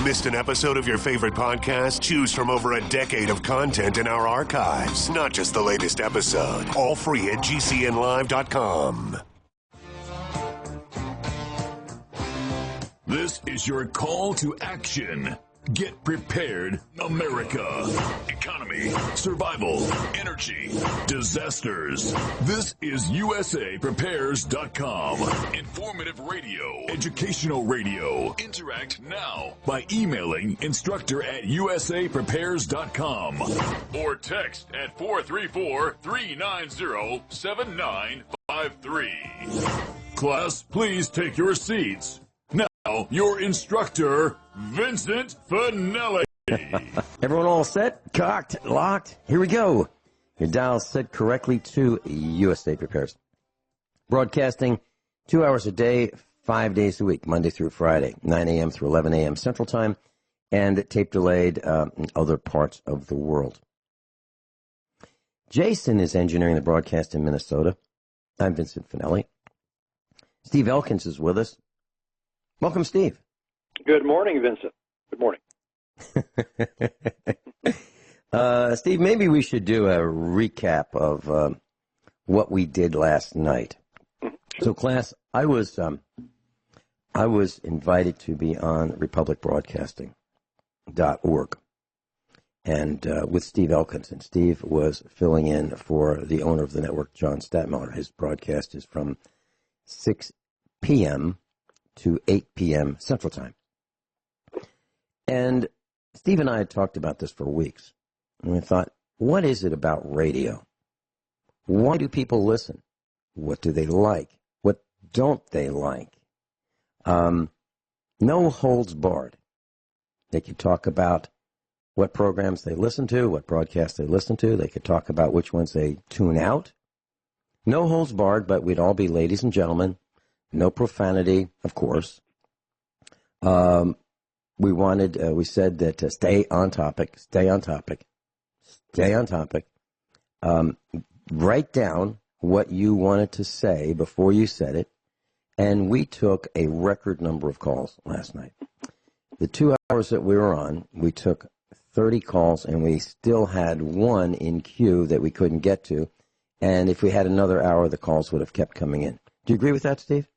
Missed an episode of your favorite podcast? Choose from over a decade of content in our archives, not just the latest episode. All free at GCNlive.com. This is your call to action. Get prepared, America. Economy, survival, energy, disasters. This is USAPrepares.com. Informative radio, educational radio. Interact now by emailing instructor@USAPrepares.com or text at 434-390-7953. Class, please take your seats. Your instructor, Vincent Finelli. Everyone all set? Cocked? Locked? Here we go. Your dial set correctly to USA Prepares. Broadcasting 2 hours a day, 5 days a week, Monday through Friday, 9 a.m. through 11 a.m. Central Time, and tape delayed in other parts of the world. Jason is engineering the broadcast in Minnesota. I'm Vincent Finelli. Steve Elkins is with us. Welcome, Steve. Good morning, Vincent. Good morning. Steve, maybe we should do a recap of what we did last night. Sure. So, class, I was invited to be on republicbroadcasting.org and with Steve Elkins, and Steve was filling in for the owner of the network, John Statmiller. His broadcast is from 6 p.m. to 8 p.m. Central Time. And Steve and I had talked about this for weeks. And we thought, what is it about radio? Why do people listen? What do they like? What don't they like? No holds barred. They could talk about what programs they listen to, what broadcasts they listen to. They could talk about which ones they tune out. No holds barred, but we'd all be ladies and gentlemen. No profanity, of course. We said that stay on topic. Write down what you wanted to say before you said it. And we took a record number of calls last night. The 2 hours that we were on, we took 30 calls, and we still had one in queue that we couldn't get to. And if we had another hour, the calls would have kept coming in. Do you agree with that, Steve?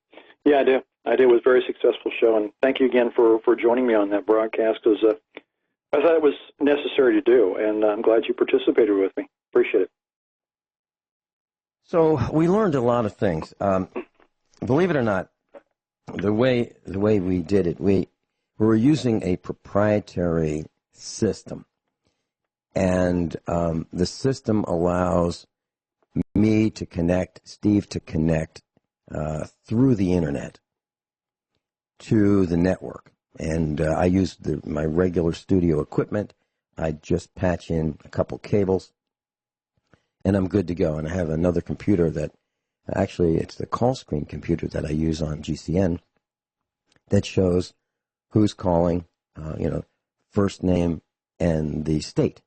Yeah, I do. It was a very successful show, and thank you again for joining me on that broadcast, because I thought it was necessary to do, and I'm glad you participated with me. Appreciate it. So we learned a lot of things. Believe it or not, the way we did it, we were using a proprietary system, and the system allows me to connect, Steve to connect through the internet to the network. And I used my regular studio equipment. I just patch in a couple cables, and I'm good to go. And I have another computer that, actually, it's the call screen computer that I use on GCN that shows who's calling, first name and the state.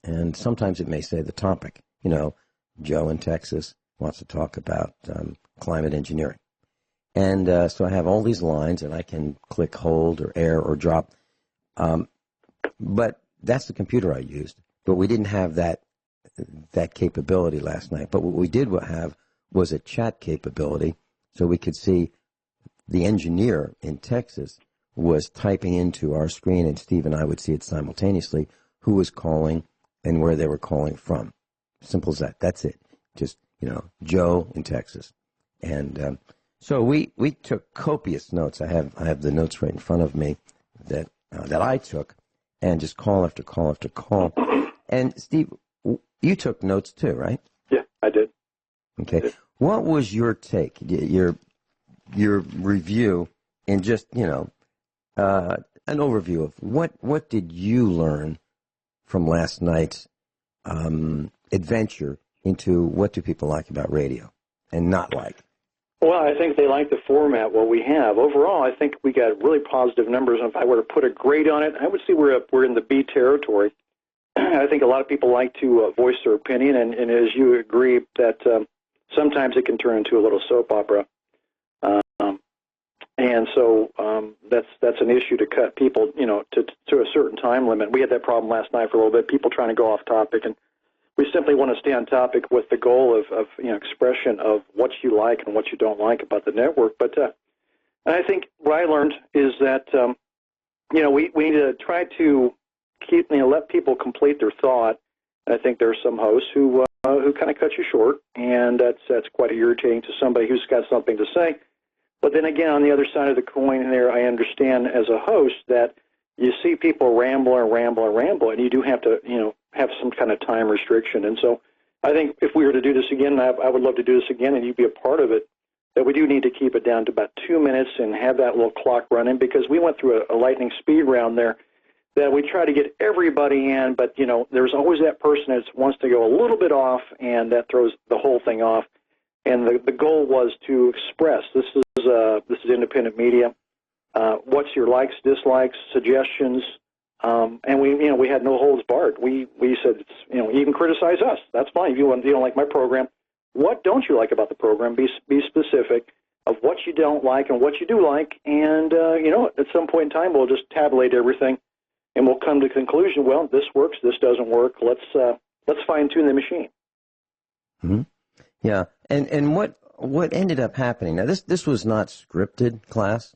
And sometimes it may say the topic. Joe in Texas wants to talk about climate engineering. And so I have all these lines, and I can click hold or air or drop. But that's the computer I used. But we didn't have that capability last night. But what we did have was a chat capability, so we could see the engineer in Texas was typing into our screen, and Steve and I would see it simultaneously, who was calling and where they were calling from. Simple as that. That's it. Just, Joe in Texas. And so we took copious notes. I have the notes right in front of me that I took, and just call after call after call. And Steve, you took notes too, right? Yeah, I did. Okay. What was your take, your review, and just, an overview of what did you learn from last night's adventure into what do people like about radio and not like? Well, I think they like the format, what we have. Overall, I think we got really positive numbers. And if I were to put a grade on it, I would say we're in the B territory. I think a lot of people like to voice their opinion, and as you agree, that sometimes it can turn into a little soap opera. And so that's an issue to cut people, to a certain time limit. We had that problem last night for a little bit, people trying to go off topic, and we simply want to stay on topic with the goal of expression of what you like and what you don't like about the network. But and I think what I learned is that we need to try to let people complete their thought. And I think there are some hosts who kind of cut you short, and that's quite irritating to somebody who's got something to say. But then again, on the other side of the coin there, I understand as a host that you see people ramble, and you do have to, have some kind of time restriction. And so I think if we were to do this again, I would love to do this again, and you'd be a part of it, that we do need to keep it down to about 2 minutes and have that little clock running, because we went through a lightning speed round there that we try to get everybody in, but, there's always that person that wants to go a little bit off, and that throws the whole thing off. And the goal was to express, this is independent media, what's your likes, dislikes, suggestions, and we had no holds barred. We said, you can criticize us. That's fine. If you don't like my program, what don't you like about the program? Be specific of what you don't like and what you do like, and at some point in time we'll just tabulate everything, and we'll come to the conclusion. Well, this works. This doesn't work. Let's fine tune the machine. Mm-hmm. Yeah, and what ended up happening? Now this was not scripted, class.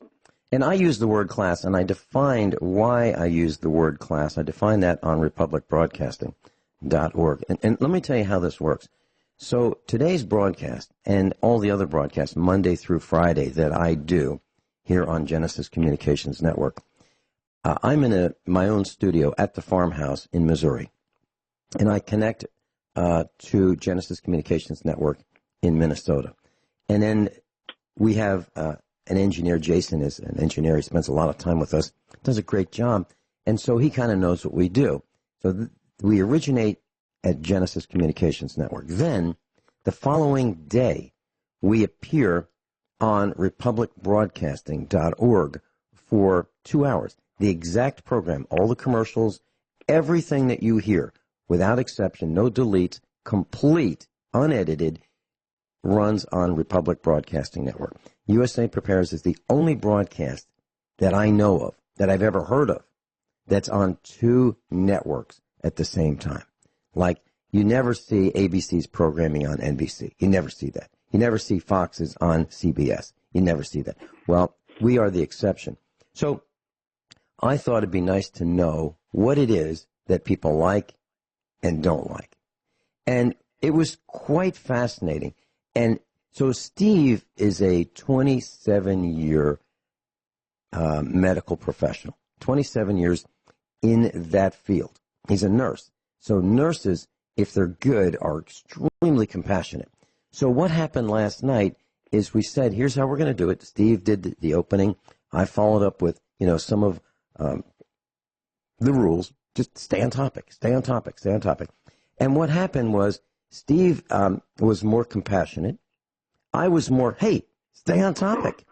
And I used the word class, and I defined why I used the word class. I defined that on republicbroadcasting.org. And let me tell you how this works. So today's broadcast and all the other broadcasts, Monday through Friday, that I do here on Genesis Communications Network, I'm in my own studio at the farmhouse in Missouri. And I connect to Genesis Communications Network in Minnesota. And then we have an engineer. Jason is an engineer. He spends a lot of time with us, does a great job. And so he kind of knows what we do. So we originate at Genesis Communications Network. Then the following day, we appear on republicbroadcasting.org for 2 hours. The exact program, all the commercials, everything that you hear, without exception, no deletes, complete, unedited, runs on Republic Broadcasting Network. USA Prepares is the only broadcast that I know of, that I've ever heard of, that's on two networks at the same time. Like, you never see ABC's programming on NBC. You never see that. You never see Fox's on CBS. You never see that. Well, we are the exception. So I thought it'd be nice to know what it is that people like and don't like. And it was quite fascinating. And so Steve is a 27-year medical professional, 27 years in that field. He's a nurse. So nurses, if they're good, are extremely compassionate. So what happened last night is we said, here's how we're going to do it. Steve did the opening. I followed up with, some of the rules. Just stay on topic, stay on topic, stay on topic. And what happened was Steve was more compassionate. I was more, hey, stay on topic.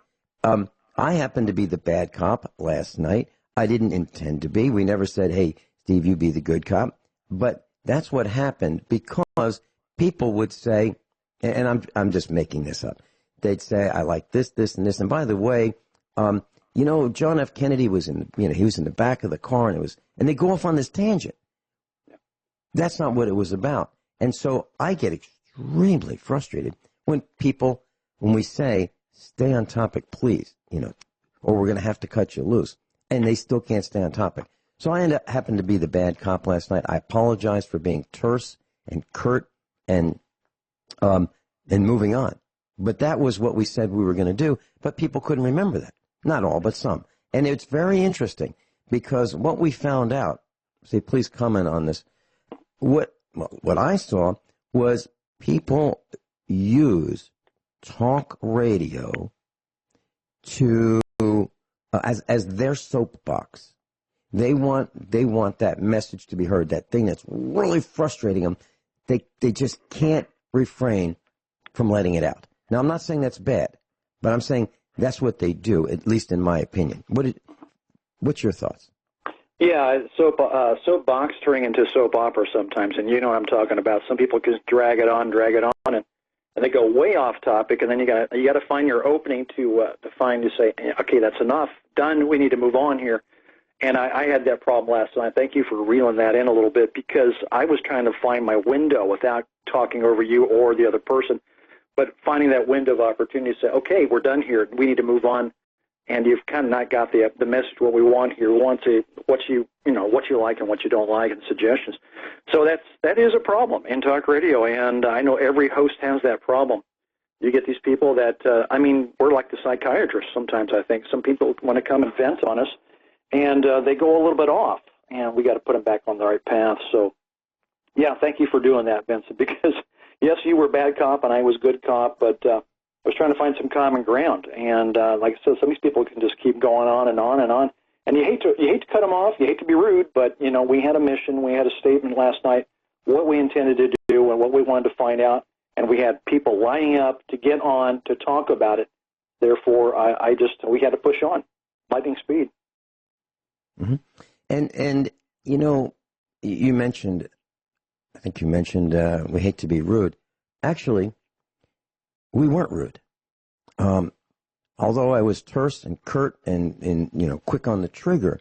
I happened to be the bad cop last night. I didn't intend to be. We never said, hey, Steve, you be the good cop. But that's what happened because people would say, and I'm just making this up. They'd say, I like this, this, and this. And by the way, John F. Kennedy was he was in the back of the car and they go off on this tangent. That's not what it was about. And so I get extremely frustrated when we say, stay on topic, please, or we're going to have to cut you loose. And they still can't stay on topic. So I happened to be the bad cop last night. I apologize for being terse and curt and moving on. But that was what we said we were going to do. But people couldn't remember that. Not all, but some. And it's very interesting because what we found out, please comment on this. What I saw was people use talk radio to as their soapbox. They want that message to be heard, that thing that's really frustrating them. They just can't refrain from letting it out. Now, I'm not saying that's bad, but I'm saying that's what they do, at least in my opinion. What's your thoughts? Yeah, soapbox turning into soap opera sometimes, and you know what I'm talking about. Some people just drag it on, and and they go way off topic, and then you got to find your opening to say, okay, that's enough, done. We need to move on here. And I had that problem last night. Thank you for reeling that in a little bit, because I was trying to find my window without talking over you or the other person, but finding that window of opportunity to say, okay, we're done here. We need to move on. And you've kind of not got the message what we want here. We want to what you like and what you don't like, and suggestions. So that is a problem in talk radio, and I know every host has that problem. You get these people that we're like the psychiatrists sometimes. I think some people want to come and vent on us, and they go a little bit off, and we got to put them back on the right path. So, yeah, thank you for doing that, Vincent. Because yes, you were bad cop and I was good cop, but I was trying to find some common ground. And like I said, some of these people can just keep going on and on and on. And you hate to cut them off. You hate to be rude, but we had a mission. We had a statement last night, what we intended to do and what we wanted to find out. And we had people lining up to get on to talk about it. Therefore, we had to push on, lightning speed. Mm-hmm. And you mentioned, I think you mentioned, we hate to be rude. Actually, we weren't rude. Although I was terse and curt and quick on the trigger,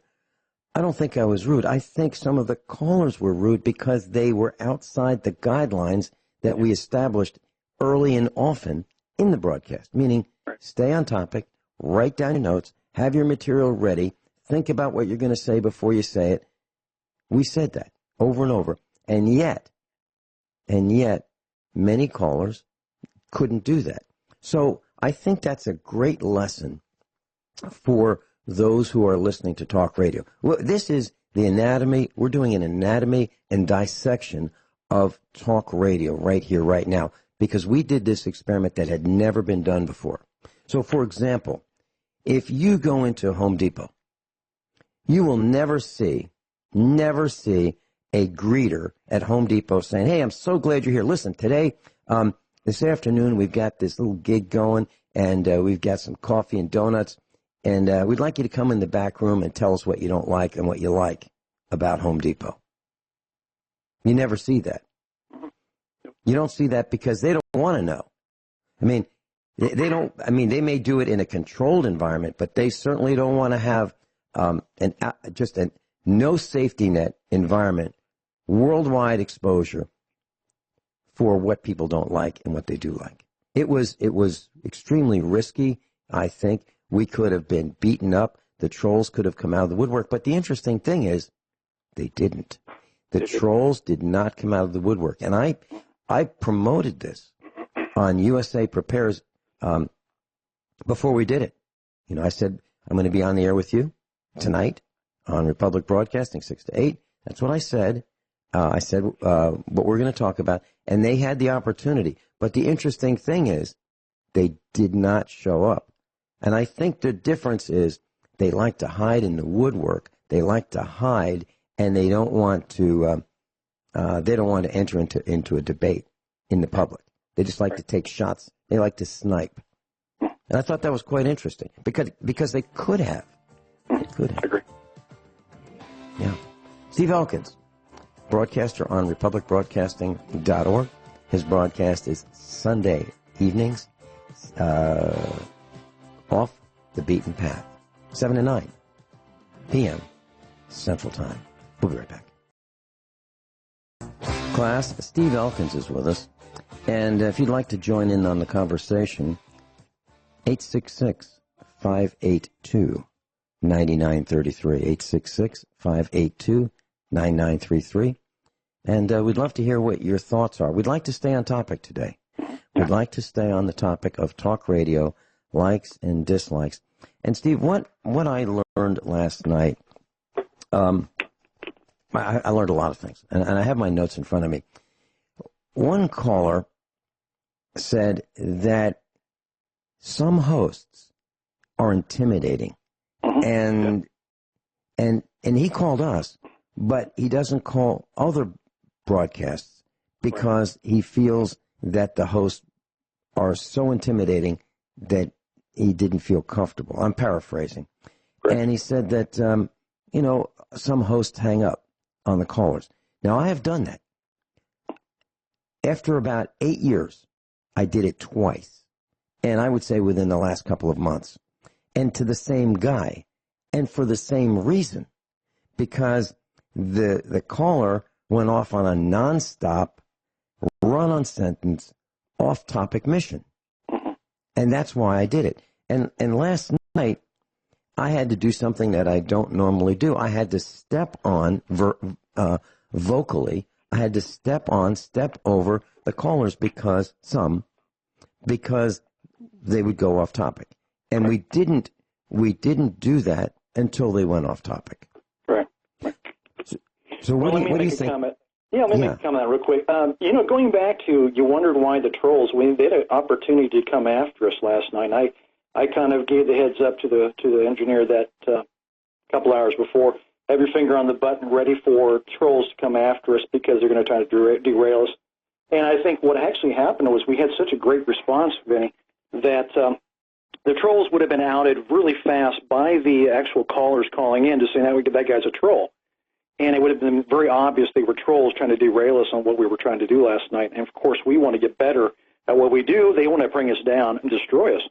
I don't think I was rude. I think some of the callers were rude because they were outside the guidelines that we established early and often in the broadcast, meaning stay on topic, write down your notes, have your material ready, think about what you're going to say before you say it. We said that over and over. And yet, many callers couldn't do that. So I think that's a great lesson for those who are listening to talk radio. Well, this is the anatomy. We're doing an anatomy and dissection of talk radio right here, right now, because we did this experiment that had never been done before. So, for example, if you go into Home Depot, you will never see a greeter at Home Depot saying, hey, I'm so glad you're here. Listen, today, this afternoon, we've got this little gig going, and we've got some coffee and donuts, and we'd like you to come in the back room and tell us what you don't like and what you like about Home Depot. You never see that. You don't see that because they don't want to know. I mean, they don't. I mean, they may do it in a controlled environment, but they certainly don't want to have just a no safety net environment, worldwide exposure for what people don't like and what they do like. It was extremely risky. I think we could have been beaten up. The trolls could have come out of the woodwork. But the interesting thing is, they didn't. The trolls did not come out of the woodwork. And I promoted this on USA Prepares before we did it. I said, I'm going to be on the air with you tonight on Republic Broadcasting, 6 to 8. That's what I said. I said what we're going to talk about. And they had the opportunity. But the interesting thing is, they did not show up. And I think the difference is they like to hide in the woodwork. They like to hide, and they don't want to enter into a debate in the public. They just like to take shots. They like to snipe. And I thought that was quite interesting because they could have. They could have. I agree. Yeah. Steve Elkins, broadcaster on republicbroadcasting.org. His broadcast is Sunday evenings, off the beaten path, 7 to 9 p.m. Central Time. We'll be right back. Class, Steve Elkins is with us. And if you'd like to join in on the conversation, 866-582-9933, 866-582-9933. And we'd love to hear what your thoughts are. We'd like to stay on topic today. We'd like to stay on the topic of talk radio, likes and dislikes. And Steve, what I learned last night, I learned a lot of things, and I have my notes in front of me. One caller said that some hosts are intimidating, and he called us, but he doesn't call other broadcasts because he feels that the hosts are so intimidating that he didn't feel comfortable. I'm paraphrasing. Right. And he said that, some hosts hang up on the callers. Now, I have done that. After about 8 years I did it twice. And I would say within the last couple of months. And to the same guy. And for the same reason. Because the caller went off on a nonstop, run-on sentence, off-topic mission. And that's why I did it. And last night, I had to do something that I don't normally do. I had to step on vocally. I had to step over the callers because they would go off topic. And we didn't do that until they went off topic. Right. So what do you think? Comment. Yeah, let me make a comment real quick. Going back to, you wondered why the trolls, they had an opportunity to come after us last night. I kind of gave the heads up to the engineer that couple hours before, have your finger on the button ready for trolls to come after us because they're going to try to derail us. And I think what actually happened was we had such a great response, Vinny, that the trolls would have been outed really fast by the actual callers calling in to say that guy's a troll. And it would have been very obvious they were trolls trying to derail us on what we were trying to do last night. And, of course, we want to get better at what we do. They want to bring us down and destroy us.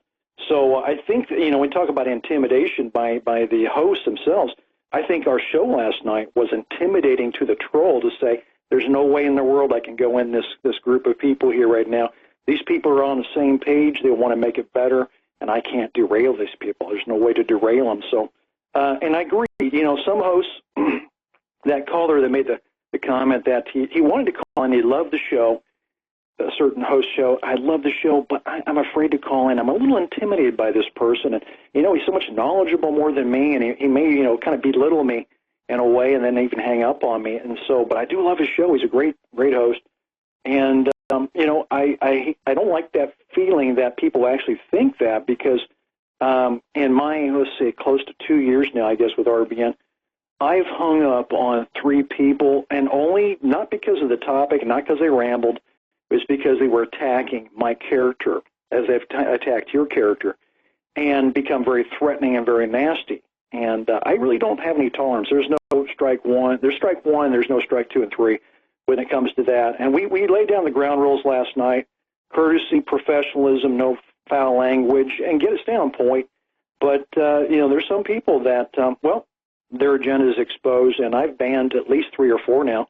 So I think, we talk about intimidation by the hosts themselves. I think our show last night was intimidating to the troll to say, there's no way in the world I can go in this group of people here right now. These people are on the same page. They want to make it better, and I can't derail these people. There's no way to derail them. So, and I agree. Some hosts, that caller that made the comment that he wanted to call in, he loved the show, a certain host show. I love the show, but I'm afraid to call in. I'm a little intimidated by this person. And, he's so much knowledgeable more than me, and he may, kind of belittle me in a way and then even hang up on me. And so, but I do love his show. He's a great host. And, I don't like that feeling that people actually think that because in my, let's say, close to 2 years now, I guess, with RBN, I've hung up on 3 people, and only not because of the topic, not because they rambled, it was because they were attacking my character as they've attacked your character and become very threatening and very nasty. And I really don't have any tolerance. There's no strike one. There's strike one. There's no strike 2 and 3 when it comes to that. And we laid down the ground rules last night, courtesy, professionalism, no foul language, and get us down point. But, there's some people that, their agenda is exposed, and I've banned at least 3 or 4 now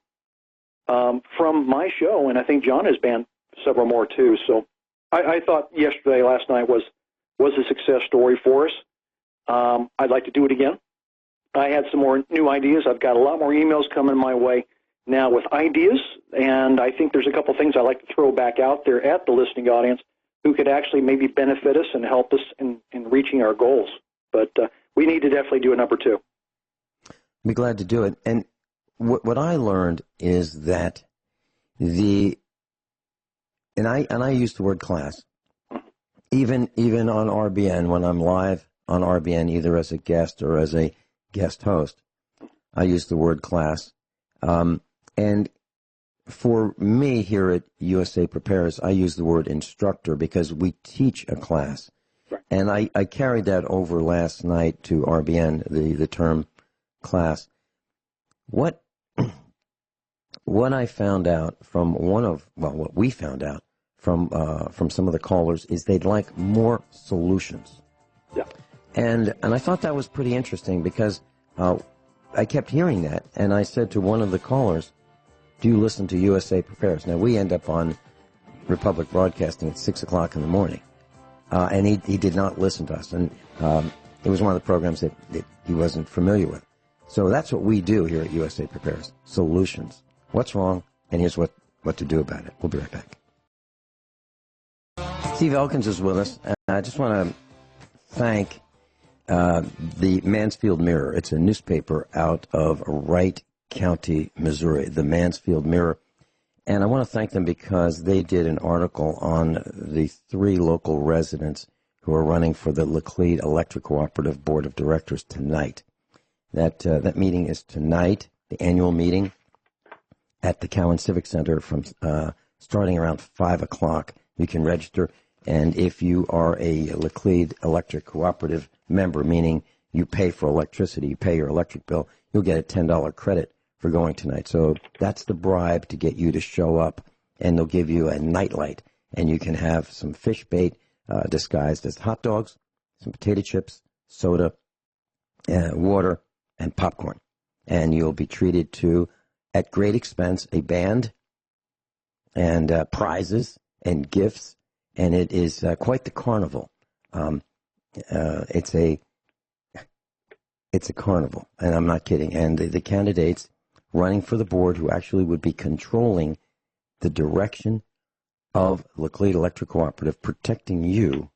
from my show, and I think John has banned several more too. So I thought last night was a success story for us. I'd like to do it again. I had some more new ideas. I've got a lot more emails coming my way now with ideas, and I think there's a couple things I'd like to throw back out there at the listening audience who could actually maybe benefit us and help us in reaching our goals. But we need to definitely do a number 2. Be glad to do it. And what I learned is that and I use the word class, even on RBN, when I'm live on RBN, either as a guest or as a guest host, I use the word class. And for me here at USA Prepares, I use the word instructor because we teach a class. Right. And I carried that over last night to RBN, the term class. What I found out from what we found out from some of the callers is they'd like more solutions. Yeah. And I thought that was pretty interesting because I kept hearing that, and I said to one of the callers, "Do you listen to USA Prepares?" Now we end up on Republic Broadcasting at 6:00 in the morning, and he did not listen to us, and it was one of the programs that he wasn't familiar with. So that's what we do here at USA Prepares, solutions. What's wrong, and here's what to do about it. We'll be right back. Steve Elkins is with us, and I just want to thank the Mansfield Mirror. It's a newspaper out of Wright County, Missouri, the Mansfield Mirror. And I want to thank them because they did an article on the 3 local residents who are running for the Laclede Electric Cooperative Board of Directors tonight. That meeting is tonight, the annual meeting at the Cowan Civic Center from starting around 5 o'clock. You can register, and if you are a Laclede Electric Cooperative member, meaning you pay for electricity, you pay your electric bill, you'll get a $10 credit for going tonight. So that's the bribe to get you to show up, and they'll give you a nightlight. and you can have some fish bait disguised as hot dogs, some potato chips, soda, water, and popcorn. And you'll be treated to, at great expense, a band and prizes and gifts, and it is quite the carnival. It's a carnival, and I'm not kidding. And the candidates running for the board who actually would be controlling the direction of Laclede Electric Cooperative, protecting you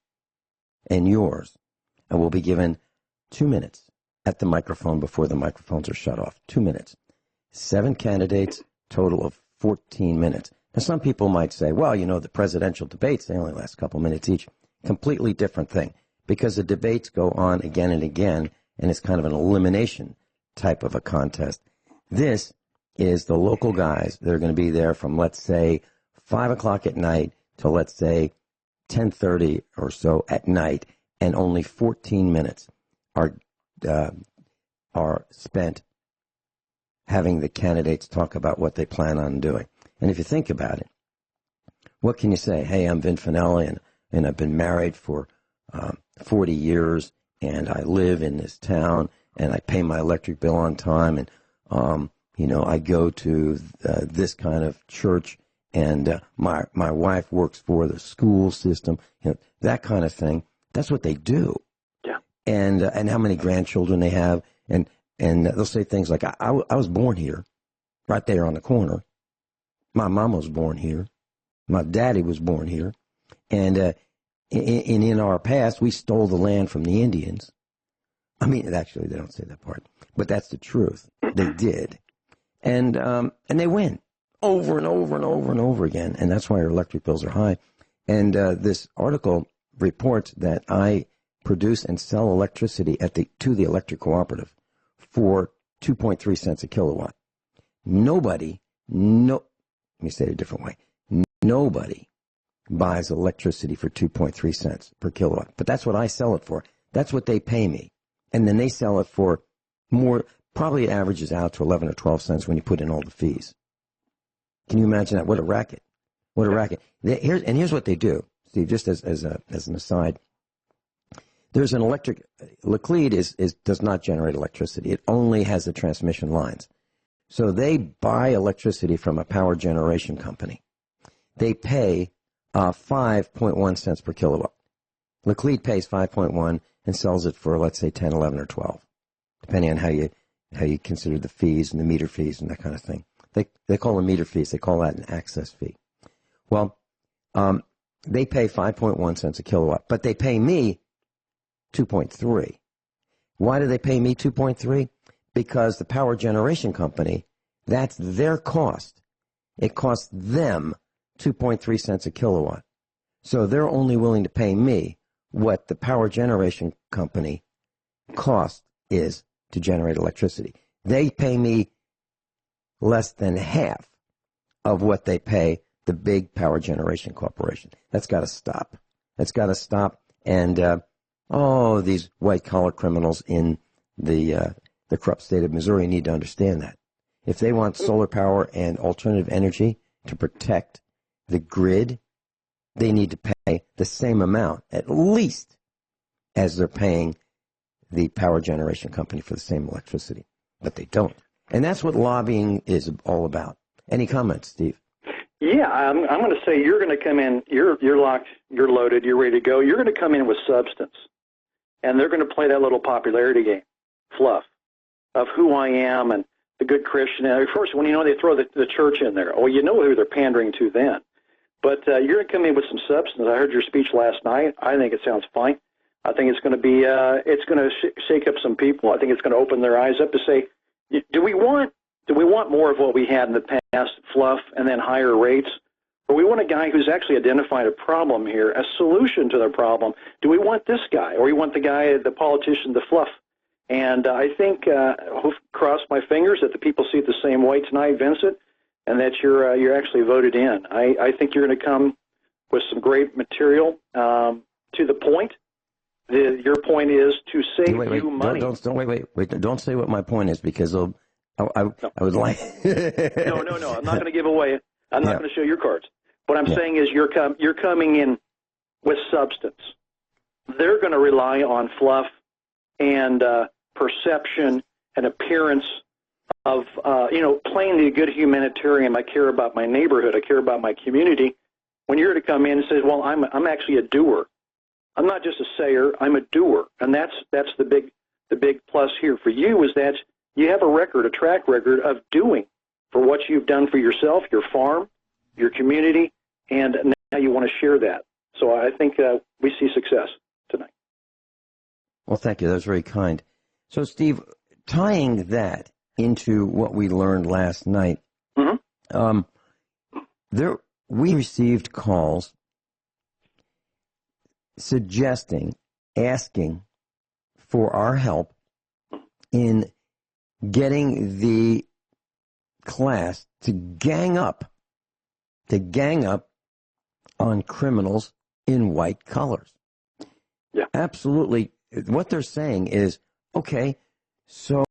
and yours, and will be given 2 minutes at the microphone before the microphones are shut off. 2 minutes. 7 candidates, total of 14 minutes. Now, some people might say, well, you know, the presidential debates, they only last a couple minutes each. Completely different thing, because the debates go on again and again, and it's kind of an elimination type of a contest. This is the local guys that are going to be there from, let's say, 5 o'clock at night to, let's say, 10:30 or so at night, and only 14 minutes are spent having the candidates talk about what they plan on doing. And if you think about it, what can you say? Hey, I'm Vin Finelli, and I've been married for 40 years, and I live in this town, and I pay my electric bill on time, and you know, I go to this kind of church, and my wife works for the school system, you know, that kind of thing. That's what they do. Yeah. And how many grandchildren they have, and they'll say things like, I was born here, right there on the corner. My mom was born here. My daddy was born here. And in our past, we stole the land from the Indians. I mean, actually, they don't say that part, but that's the truth. They did. And they win over and over and over and over again. And that's why our electric bills are high. And this article reports that I produce and sell electricity to the electric cooperative for 2.3 cents a kilowatt. Let me say it a different way. Nobody buys electricity for 2.3 cents per kilowatt. But that's what I sell it for. That's what they pay me. And then they sell it for more, probably it averages out to 11 or 12 cents when you put in all the fees. Can you imagine that? What a racket. What a racket. Here's what they do, Steve, just as an aside. There's an Laclede does not generate electricity. It only has the transmission lines. So they buy electricity from a power generation company. They pay 5.1 cents per kilowatt. Laclede pays 5.1 and sells it for, let's say, 10, 11, or 12, depending on how you consider the fees and the meter fees and that kind of thing. They call them meter fees. They call that an access fee. Well, they pay 5.1 cents a kilowatt, but they pay me 2.3. Why do they pay me 2.3? Because the power generation company, that's their cost. It costs them 2.3 cents a kilowatt. So they're only willing to pay me what the power generation company cost is to generate electricity. They pay me less than half of what they pay the big power generation corporation. That's got to stop. That's got to stop. And these white-collar criminals in the corrupt state of Missouri need to understand that. If they want solar power and alternative energy to protect the grid, they need to pay the same amount, at least, as they're paying the power generation company for the same electricity. But they don't. And that's what lobbying is all about. Any comments, Steve? Yeah, I'm going to say you're going to come in, you're locked, you're loaded, you're ready to go. You're going to come in with substance. And they're going to play that little popularity game, fluff, of who I am and the good Christian. And first, when they throw the church in there, you know who they're pandering to then. But you're going to come in with some substance. I heard your speech last night. I think it sounds fine. I think it's going to be, it's going to shake up some people. I think it's going to open their eyes up to say, do we want more of what we had in the past, fluff, and then higher rates? Or we want a guy who's actually identified a problem here, a solution to the problem. Do we want this guy, or we want the guy, the politician, the fluff? And I think, cross my fingers that the people see it the same way tonight, Vincent, and that you're actually voted in. I think you're going to come with some great material to the point. Your point is to save you money. Don't say what my point is, because I would like. No. I'm not going to give away. I'm not going to show your cards. What I'm saying is you're coming in with substance. They're going to rely on fluff and perception and appearance of, playing the good humanitarian. I care about my neighborhood. I care about my community. When you're to come in and say, well, I'm actually a doer. I'm not just a sayer. I'm a doer. And that's the big plus here for you, is that you have a track record of doing for what you've done for yourself, your farm, your community, and now you want to share that. So I think we see success tonight. Well, thank you. That was very kind. So, Steve, tying that into what we learned last night, we received calls asking for our help in getting the class to gang up on criminals in white collars. Yeah. Absolutely. What they're saying is, okay, so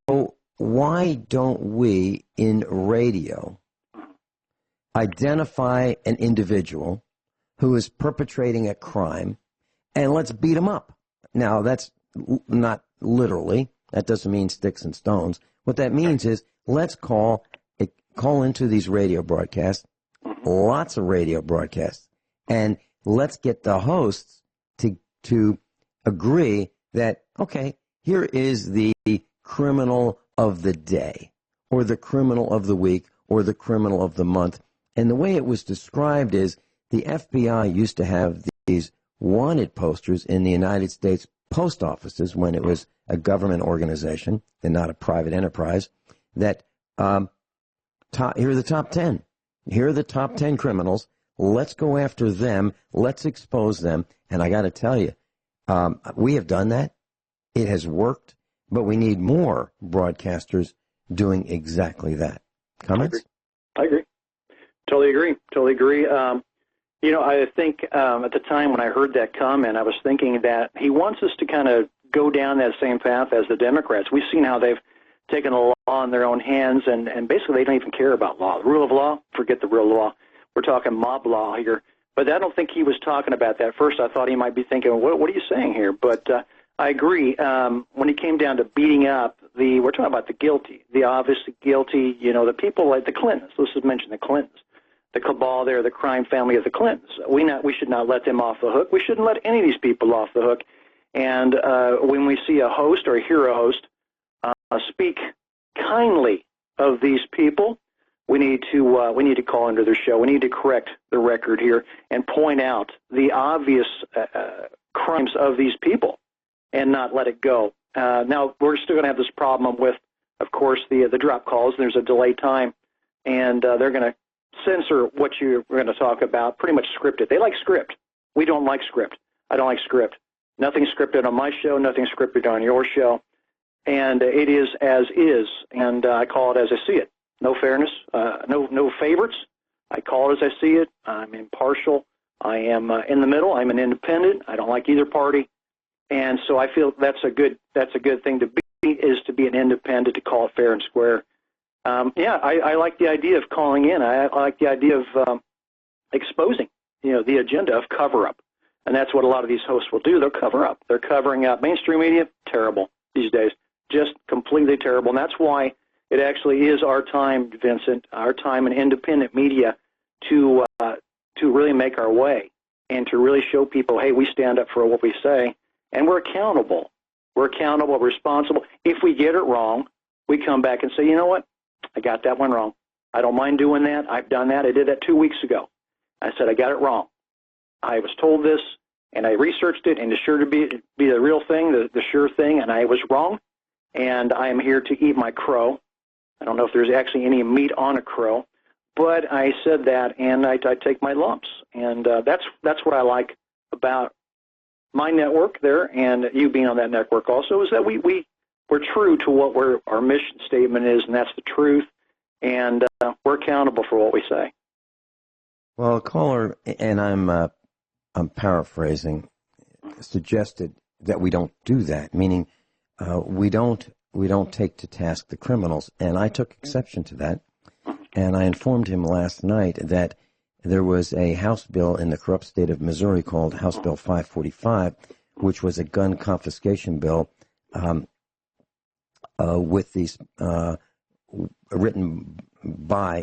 why don't we in radio identify an individual who is perpetrating a crime and let's beat him up? Now, that's not literally. That doesn't mean sticks and stones. What that means is let's call into these radio broadcasts, lots of radio broadcasts, and let's get the hosts to agree that, okay, here is the criminal of the day, or the criminal of the week, or the criminal of the month. And the way it was described is the FBI used to have these wanted posters in the United States post offices when it was a government organization and not a private enterprise, that here are the top 10. Here are the top 10 criminals. Let's go after them. Let's expose them. And I got to tell you, we have done that. It has worked, but we need more broadcasters doing exactly that. Comments? I agree. Totally agree. I think at the time when I heard that comment, I was thinking that he wants us to kind of go down that same path as the Democrats. We've seen how they've taken the law in their own hands, and basically they don't even care about law. The rule of law, forget the real law. We're talking mob law here. But I don't think he was talking about that. First, I thought he might be thinking, what are you saying here? But I agree. When it came down to beating up, we're talking about the guilty, the obviously guilty, the people like the Clintons. Let's just mention the Clintons. The cabal there, the crime family of the Clintons. We should not let them off the hook. We shouldn't let any of these people off the hook. And when we see a host or hear a host speak kindly of these people, we need to call into their show. We need to correct the record here and point out the obvious crimes of these people and not let it go. Now, we're still going to have this problem with, of course, the drop calls. There's a delay time, and they're going to censor what you're going to talk about, pretty much scripted. They like script. We don't like script. I don't like script. Nothing scripted on my show, nothing scripted on your show. And it is as is, and I call it as I see it. No fairness, no favorites. I call it as I see it. I'm impartial. I am in the middle. I'm an independent. I don't like either party. And so I feel that's a good thing to be, is to be an independent, to call it fair and square. I like the idea of calling in. I like the idea of exposing, the agenda of cover-up. And that's what a lot of these hosts will do. They'll cover up. They're covering up. Mainstream media, terrible these days, just completely terrible. And that's why it actually is our time, Vincent, our time in independent media to really make our way and to really show people, hey, we stand up for what we say, and we're accountable. We're accountable, responsible. If we get it wrong, we come back and say, you know what? I got that one wrong. I don't mind doing that. I've done that. I did that 2 weeks ago. I said I got it wrong. I was told this, and I researched it, and it's sure to be the real thing, the sure thing, and I was wrong, and I am here to eat my crow. I don't know if there's actually any meat on a crow, but I said that, and I take my lumps, and that's what I like about my network there, and you being on that network also, is that we're true to what our mission statement is, and that's the truth, and we're accountable for what we say. Well, caller, and I'm paraphrasing, suggested that we don't do that, meaning we don't take to task the criminals, and I took exception to that, and I informed him last night that there was a House bill in the corrupt state of Missouri called House Bill 545, which was a gun confiscation bill with these written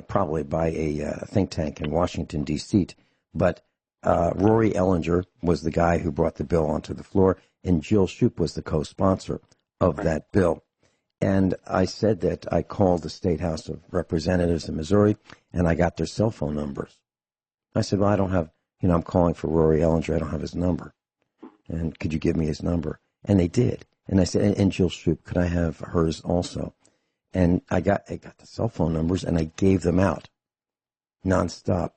probably by a think tank in Washington, D.C. But Rory Ellinger was the guy who brought the bill onto the floor, and Jill Shoup was the co-sponsor of that bill. And I said that I called the State House of Representatives in Missouri, and I got their cell phone numbers. I said, well, I don't have, I'm calling for Rory Ellinger. I don't have his number. And could you give me his number? And they did. And I said, and Jill Shoup, could I have hers also? And I got the cell phone numbers, and I gave them out nonstop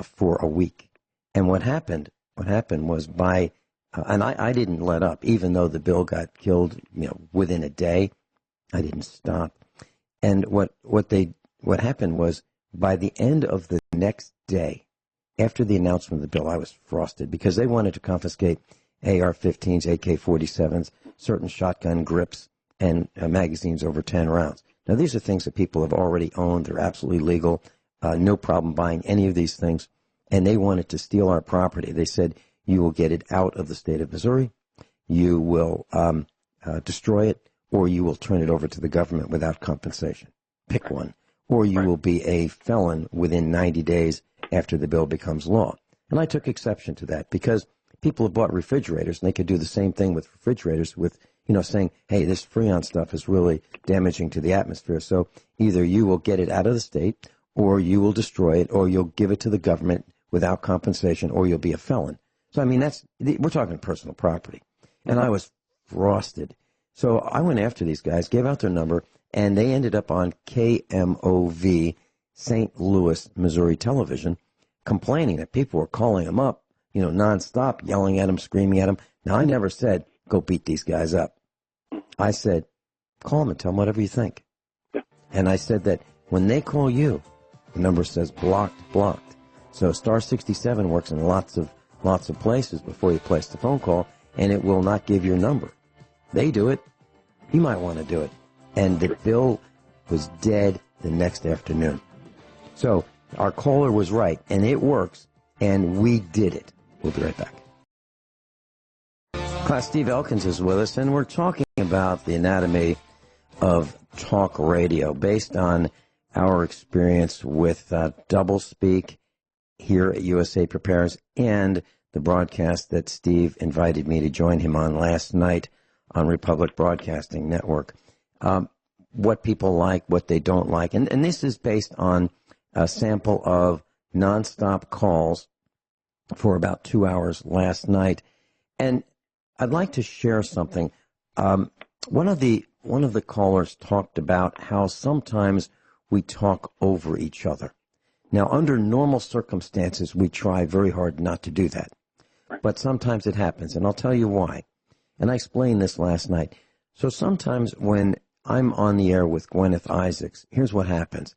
for a week. And what happened was and I didn't let up, even though the bill got killed, within a day. I didn't stop. And what happened was, by the end of the next day, after the announcement of the bill, I was frosted because they wanted to confiscate AR-15s, AK-47s, certain shotgun grips, and magazines over 10 rounds. Now, these are things that people have already owned. They're absolutely legal. No problem buying any of these things. And they wanted to steal our property. They said, you will get it out of the state of Missouri, you will destroy it, or you will turn it over to the government without compensation. Pick one. Or you will be a felon within 90 days after the bill becomes law. And I took exception to that because people have bought refrigerators, and they could do the same thing with refrigerators with, saying, hey, this Freon stuff is really damaging to the atmosphere. So either you will get it out of the state, or you will destroy it, or you'll give it to the government without compensation, or you'll be a felon. So, we're talking personal property. And I was frosted. So I went after these guys, gave out their number, and they ended up on KMOV St. Louis, Missouri television, complaining that people were calling them up, nonstop, yelling at them, screaming at them. Now, I never said, go beat these guys up. I said, call them and tell them whatever you think. Yeah. And I said that when they call you, the number says blocked. So star 67 works in lots of places before you place the phone call, and it will not give your number. They do it. You might want to do it. And the bill was dead the next afternoon. So our caller was right, and it works, and we did it. We'll be right back. Class Steve Elkins is with us, and we're talking about the anatomy of talk radio based on our experience with doublespeak here at USA Prepares and the broadcast that Steve invited me to join him on last night on Republic Broadcasting Network. What people like, what they don't like. And this is based on a sample of nonstop calls for about 2 hours last night. And I'd like to share something. One of the callers talked about how sometimes we talk over each other. Now, under normal circumstances, we try very hard not to do that. But sometimes it happens, and I'll tell you why. And I explained this last night. So sometimes when I'm on the air with Guineith Isaacs, here's what happens.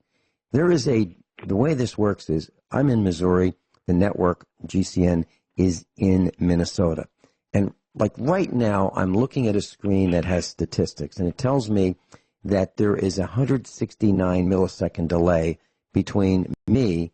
The way this works is I'm in Missouri, the network, GCN, is in Minnesota. And like right now, I'm looking at a screen that has statistics, and it tells me that there is a 169 millisecond delay between me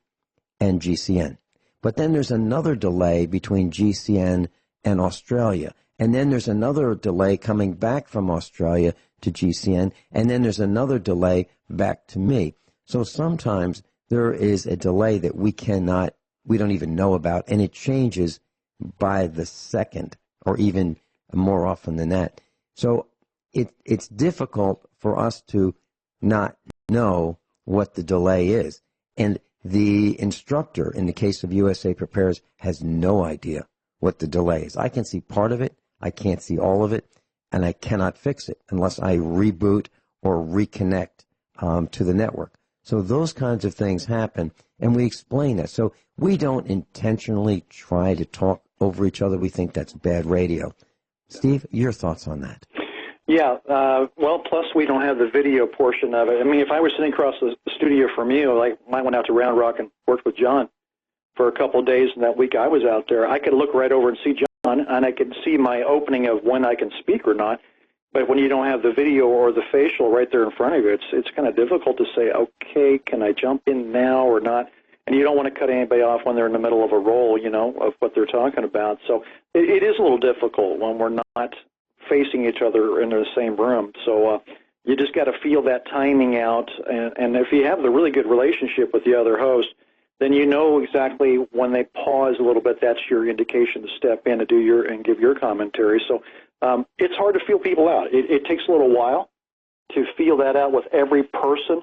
and GCN. But then there's another delay between GCN and Australia. And then there's another delay coming back from Australia to GCN. And then there's another delay back to me. So sometimes there is a delay that we don't even know about, and it changes by the second, or even more often than that. So it's difficult for us to not know what the delay is. And the instructor, in the case of USA Prepares, has no idea what the delay is. I can see part of it, I can't see all of it, and I cannot fix it unless I reboot or reconnect to the network. So those kinds of things happen, and we explain that. So we don't intentionally try to talk over each other. We think that's bad radio. Steve, your thoughts on that? Yeah, well, plus we don't have the video portion of it. I mean, if I were sitting across the studio from you, like I went out to Round Rock and worked with John for a couple of days, and that week I was out there, I could look right over and see John, and I could see my opening of when I can speak or not. But when you don't have the video or the facial right there in front of you, it's kind of difficult to say, okay, can I jump in now or not? and you don't want to cut anybody off when they're in the middle of a role, of what they're talking about. So it is a little difficult when we're not facing each other in the same room. So you just got to feel that timing out, and if you have the really good relationship with the other host, then you know exactly when they pause a little bit, that's your indication to step in and give your commentary. So it's hard to feel people out. It takes a little while to feel that out with every person,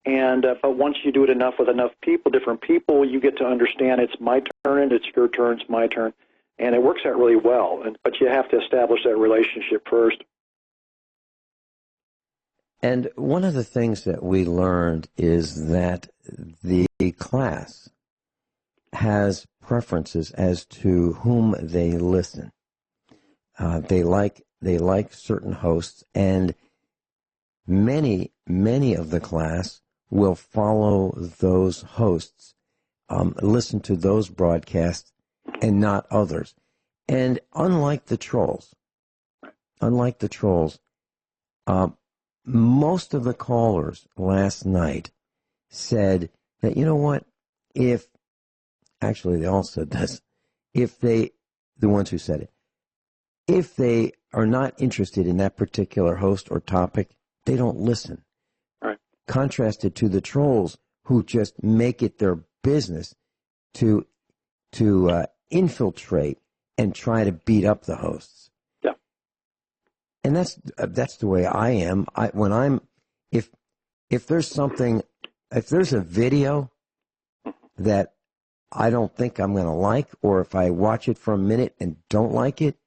but once you do it enough with enough people, different people, you get to understand it's my turn, it's your turn, it's my turn, and it works out really well. But you have to establish that relationship first. And one of the things that we learned is that the class has preferences as to whom they listen. They like certain hosts, and many of the class will follow those hosts, listen to those broadcasts, and not others. And unlike the trolls, most of the callers last night said that, you know what, actually they all said this, the ones who said it, if they are not interested in that particular host or topic, they don't listen. Right. Contrasted to the trolls who just make it their business to infiltrate and try to beat up the hosts. Yeah. And that's the way I am. If there's a video that I don't think I'm going to like, or if I watch it for a minute and don't like it,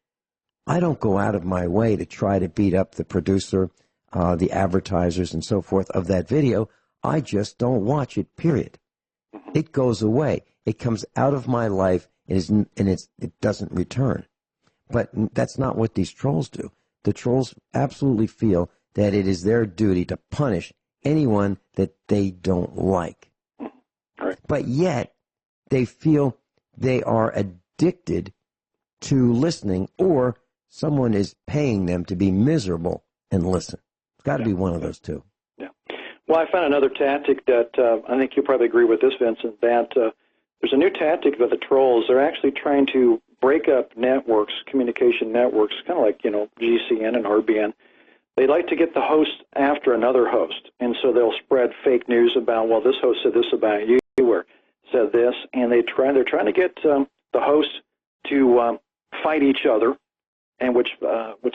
I don't go out of my way to try to beat up the producer, the advertisers, and so forth of that video. I just don't watch it, period. It goes away. It comes out of my life, and it doesn't return. But that's not what these trolls do. The trolls absolutely feel that it is their duty to punish anyone that they don't like. Right. But yet, they feel they are addicted to listening, or someone is paying them to be miserable and listen. It's got to be one of those two. Yeah. Well, I found another tactic that I think you'll probably agree with this, Vincent, that there's a new tactic with the trolls. They're actually trying to break up networks, communication networks, kind of like, GCN and RBN. They like to get the host after another host, and so they'll spread fake news about, well, this host said this about you, or said this, and they're trying to get the host to fight each other, and which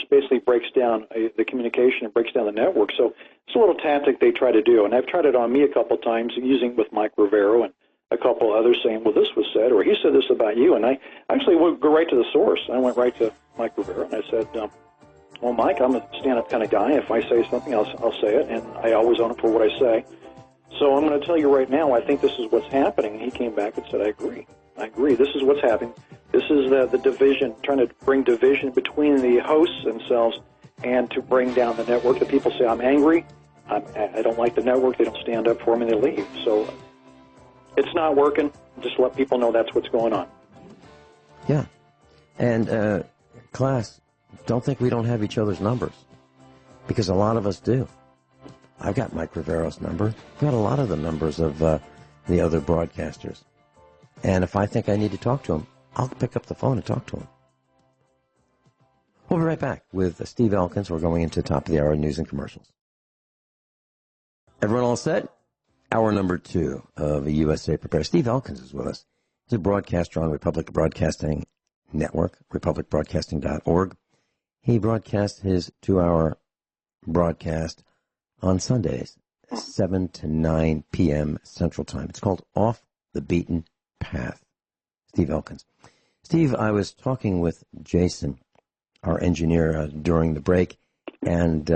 basically breaks down the communication and breaks down the network. So it's a little tactic they try to do, and I've tried it on me a couple of times, using with Mike Rivero and a couple others, saying, well, this was said, or he said this about you, and I actually would go right to the source. I went right to Mike Rivero, and I said, well, Mike, I'm a stand-up kind of guy. If I say something, I'll say it, and I always own it for what I say. So I'm going to tell you right now, I think this is what's happening. And he came back and said, I agree. This is what's happening. This is the division, trying to bring division between the hosts themselves and to bring down the network. The people say, I'm angry. I don't like the network. They don't stand up for me, and they leave. So it's not working. Just let people know that's what's going on. Yeah. And class, don't think we don't have each other's numbers, because a lot of us do. I've got Mike Rivero's number. I've got a lot of the numbers of the other broadcasters. And if I think I need to talk to him, I'll pick up the phone and talk to him. We'll be right back with Steve Elkins. We're going into top of the hour news and commercials. Everyone all set? Hour number 2 of USA Prepare. Steve Elkins is with us. He's a broadcaster on Republic Broadcasting Network, republicbroadcasting.org. He broadcasts his 2-hour broadcast on Sundays, 7 to 9 p.m. Central Time. It's called Off the Beaten Path. Steve Elkins. Steve, I was talking with Jason, our engineer, during the break, and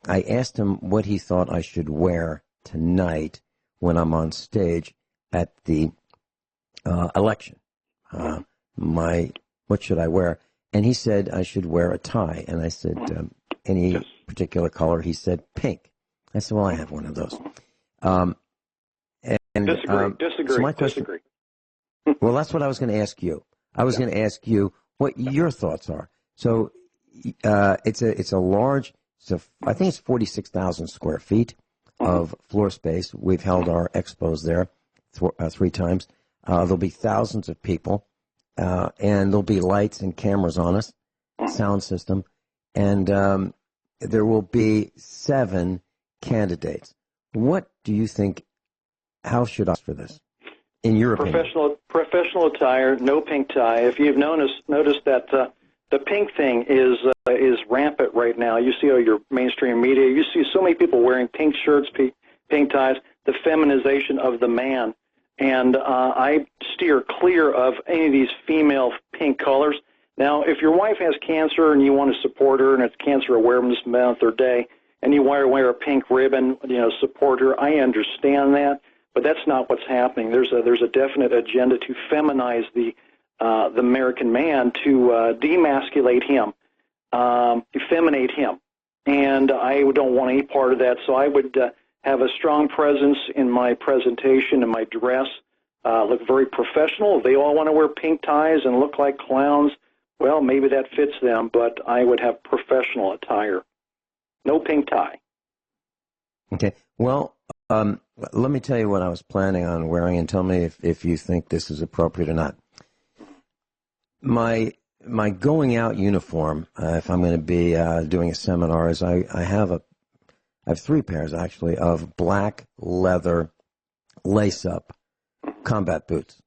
I asked him what he thought I should wear tonight when I'm on stage at the election. What should I wear? And he said I should wear a tie. And I said, any particular color? He said pink. I said, well, I have one of those. Disagree. So my question, well, that's what I was going to ask you. I was going to ask you what your thoughts are. So it's a large, I think it's 46,000 square feet of floor space. We've held our expos there. 3 times. There'll be thousands of people, and there'll be lights and cameras on us, sound system, and there will be 7 candidates. What do you think? How should I ask for this, in your opinion? Professional attire, no pink tie. If you've noticed that the pink thing is rampant right now. You see all your mainstream media. You see so many people wearing pink shirts, pink ties. The feminization of the man, and I steer clear of any of these female pink colors. Now, if your wife has cancer and you want to support her, and it's Cancer Awareness Month or Day, and you want to wear a pink ribbon, support her, I understand that. But that's not what's happening. There's a definite agenda to feminize the American man, to demasculate him, effeminate him, and I don't want any part of that. So I would have a strong presence in my presentation and my dress, look very professional. If they all want to wear pink ties and look like clowns, well, maybe that fits them. But I would have professional attire, no pink tie. Okay. Well. Let me tell you what I was planning on wearing, and tell me if you think this is appropriate or not. My going out uniform, if I'm going to be doing a seminar, is I have 3 pairs actually of black leather lace-up combat boots,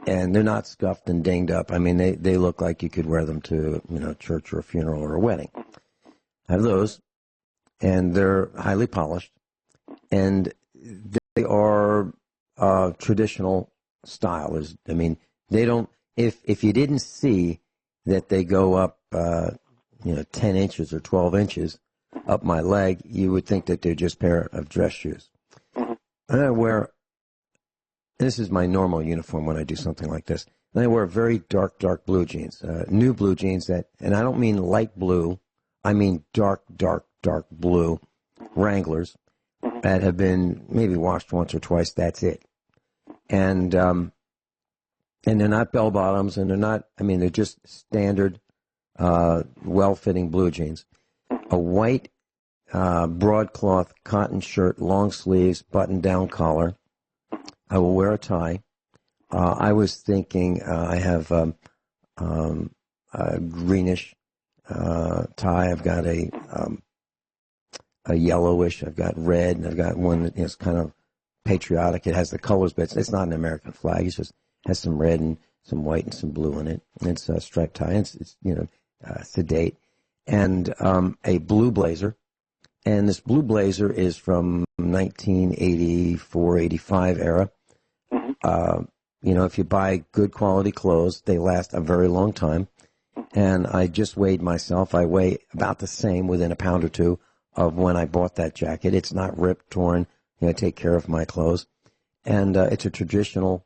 and they're not scuffed and dinged up. I mean, they look like you could wear them to church or a funeral or a wedding. I have those, and they're highly polished. And they are traditional style. They don't. If you didn't see that they go up, 10 inches or 12 inches up my leg, you would think that they're just a pair of dress shoes. And I wear. This is my normal uniform when I do something like this. And I wear very dark blue jeans, new blue jeans and I don't mean light blue. I mean dark blue Wranglers that have been maybe washed once or twice. That's it. And they're not bell bottoms, and they're not. They're just standard, well-fitting blue jeans. A white broadcloth cotton shirt, long sleeves, button-down collar. I will wear a tie. I was thinking I have a greenish tie. I've got a yellowish. I've got red, and I've got one that's kind of patriotic. It has the colors, but it's not an American flag. It just has some red and some white and some blue in it. And it's a striped tie. It's sedate, and a blue blazer. And this blue blazer is from 1984, 85 era. If you buy good quality clothes, they last a very long time. And I just weighed myself. I weigh about the same, within a pound or two, of when I bought that jacket. It's not ripped, torn. I take care of my clothes. And it's a traditional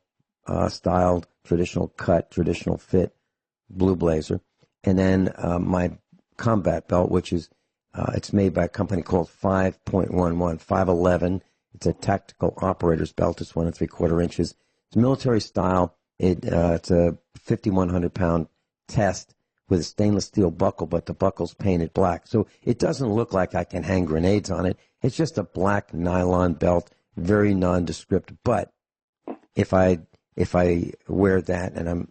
styled, traditional cut, traditional fit blue blazer. And then my combat belt, which is, it's made by a company called 5.11. It's a tactical operator's belt. It's 1 3/4 inches. It's military style. It's a 5,100-pound test with a stainless steel buckle, but the buckle's painted black. So it doesn't look like I can hang grenades on it. It's just a black nylon belt, very nondescript. But if I wear that, and I'm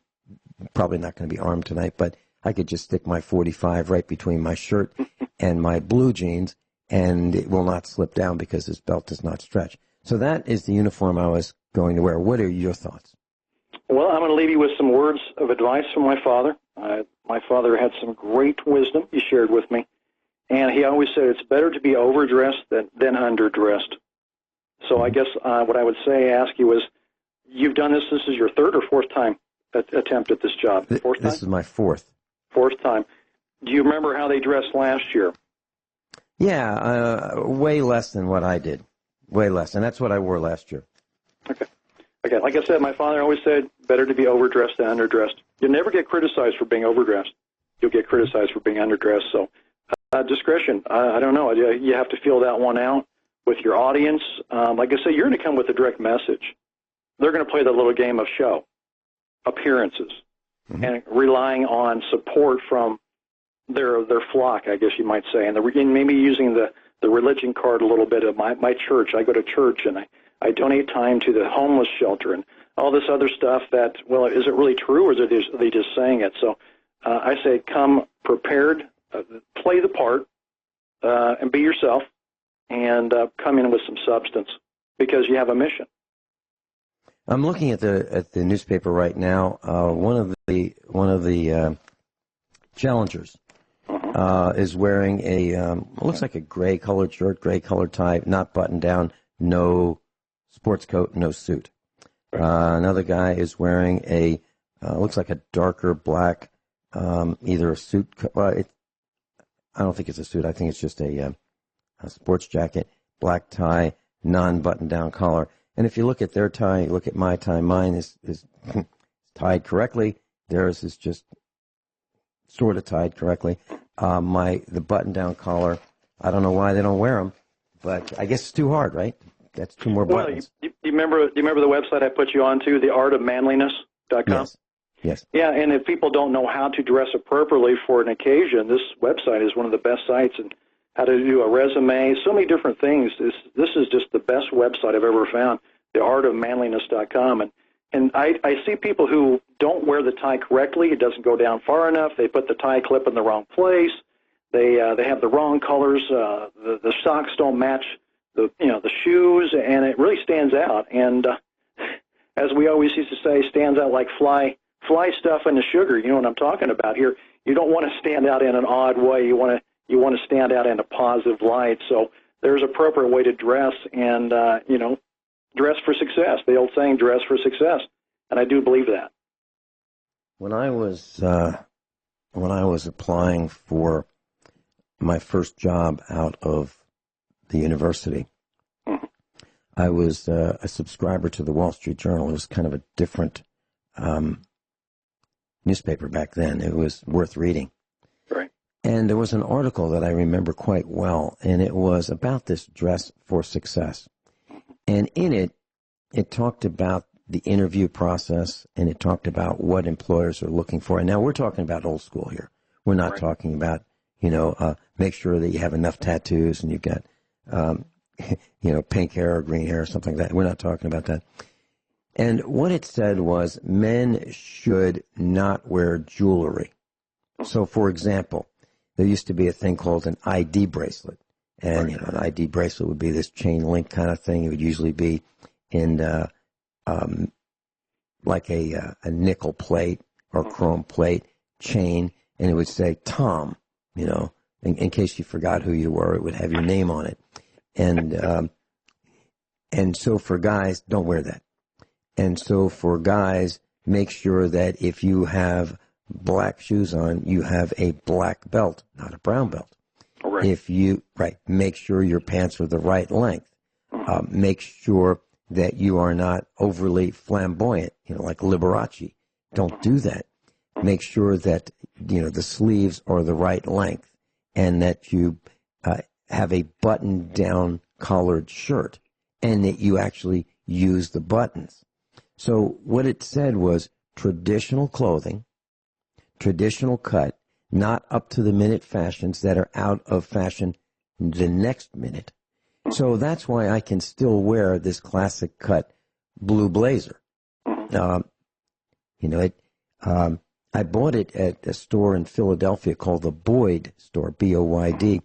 probably not going to be armed tonight, but I could just stick my .45 right between my shirt and my blue jeans, and it will not slip down because this belt does not stretch. So that is the uniform I was going to wear. What are your thoughts? Well, I'm going to leave you with some words of advice from my father. My father had some great wisdom he shared with me, and he always said it's better to be overdressed than underdressed. So I guess what I would ask you is, you've done this. This is your 3rd or 4th time attempt at this job? 4th time? This is my 4th. 4th time. Do you remember how they dressed last year? Yeah, way less than what I did. Way less. And that's what I wore last year. Okay. Like I said, my father always said, better to be overdressed than underdressed. You'll never get criticized for being overdressed. You'll get criticized for being underdressed. So discretion, I don't know. You have to feel that one out with your audience. Like I said, you're going to come with a direct message. They're going to play the little game of show, appearances, and relying on support from their flock, I guess you might say, and maybe using the religion card a little bit of my church. I go to church, and I donate time to the homeless shelter and all this other stuff that, well, is it really true or are they just saying it? So I say come prepared, play the part, and be yourself, and come in with some substance because you have a mission. I'm looking at the newspaper right now. One of the challengers is wearing a looks like a gray colored shirt, gray colored tie, not buttoned down, no sports coat, no suit. Another guy is wearing a looks like a darker black, either a suit. I don't think it's a suit. I think it's just a sports jacket, black tie, non-buttoned down collar. And if you look at their tie, you look at my tie, mine is tied correctly. Theirs is just sort of tied correctly. The button-down collar, I don't know why they don't wear them, but I guess it's too hard, right? That's two more buttons. Well, do you remember the website I put you on to, theartofmanliness.com? Yes. Yes. Yeah, and if people don't know how to dress appropriately for an occasion, this website is one of the best sites, and how to do a resume, so many different things. This is just the best website I've ever found, theartofmanliness.com. And I see people who don't wear the tie correctly. It doesn't go down far enough. They put the tie clip in the wrong place. They have the wrong colors. The socks don't match the shoes, and it really stands out. And as we always used to say, stands out like fly stuff in the sugar. You know what I'm talking about here. You don't want to stand out in an odd way. You want to stand out in a positive light. So there's an appropriate way to dress, and dress for success. The old saying, dress for success, and I do believe that. When I was applying for my first job out of the university, I was a subscriber to the Wall Street Journal. It was kind of a different newspaper back then. It was worth reading. Right. And there was an article that I remember quite well, and it was about this dress for success. And in it, it talked about the interview process, and it talked about what employers are looking for. And now we're talking about old school here. We're not talking about, make sure that you have enough tattoos and you've got, pink hair or green hair or something like that. We're not talking about that. And what it said was men should not wear jewelry. So, for example, there used to be a thing called an ID bracelet. And, an ID bracelet would be this chain link kind of thing. It would usually be in like a nickel plate or chrome plate chain, and it would say Tom, in case you forgot who you were, it would have your name on it. And so for guys, don't wear that. And so for guys, make sure that if you have black shoes on, you have a black belt, not a brown belt. Right. If you, make sure your pants are the right length. Make sure that you are not overly flamboyant, like Liberace. Don't do that. Make sure that, the sleeves are the right length and that you have a button-down collared shirt and that you actually use the buttons. So what it said was traditional clothing, traditional cut, not up-to-the-minute fashions that are out of fashion the next minute. So that's why I can still wear this classic cut blue blazer. I bought it at a store in Philadelphia called the Boyd store, B-O-Y-D,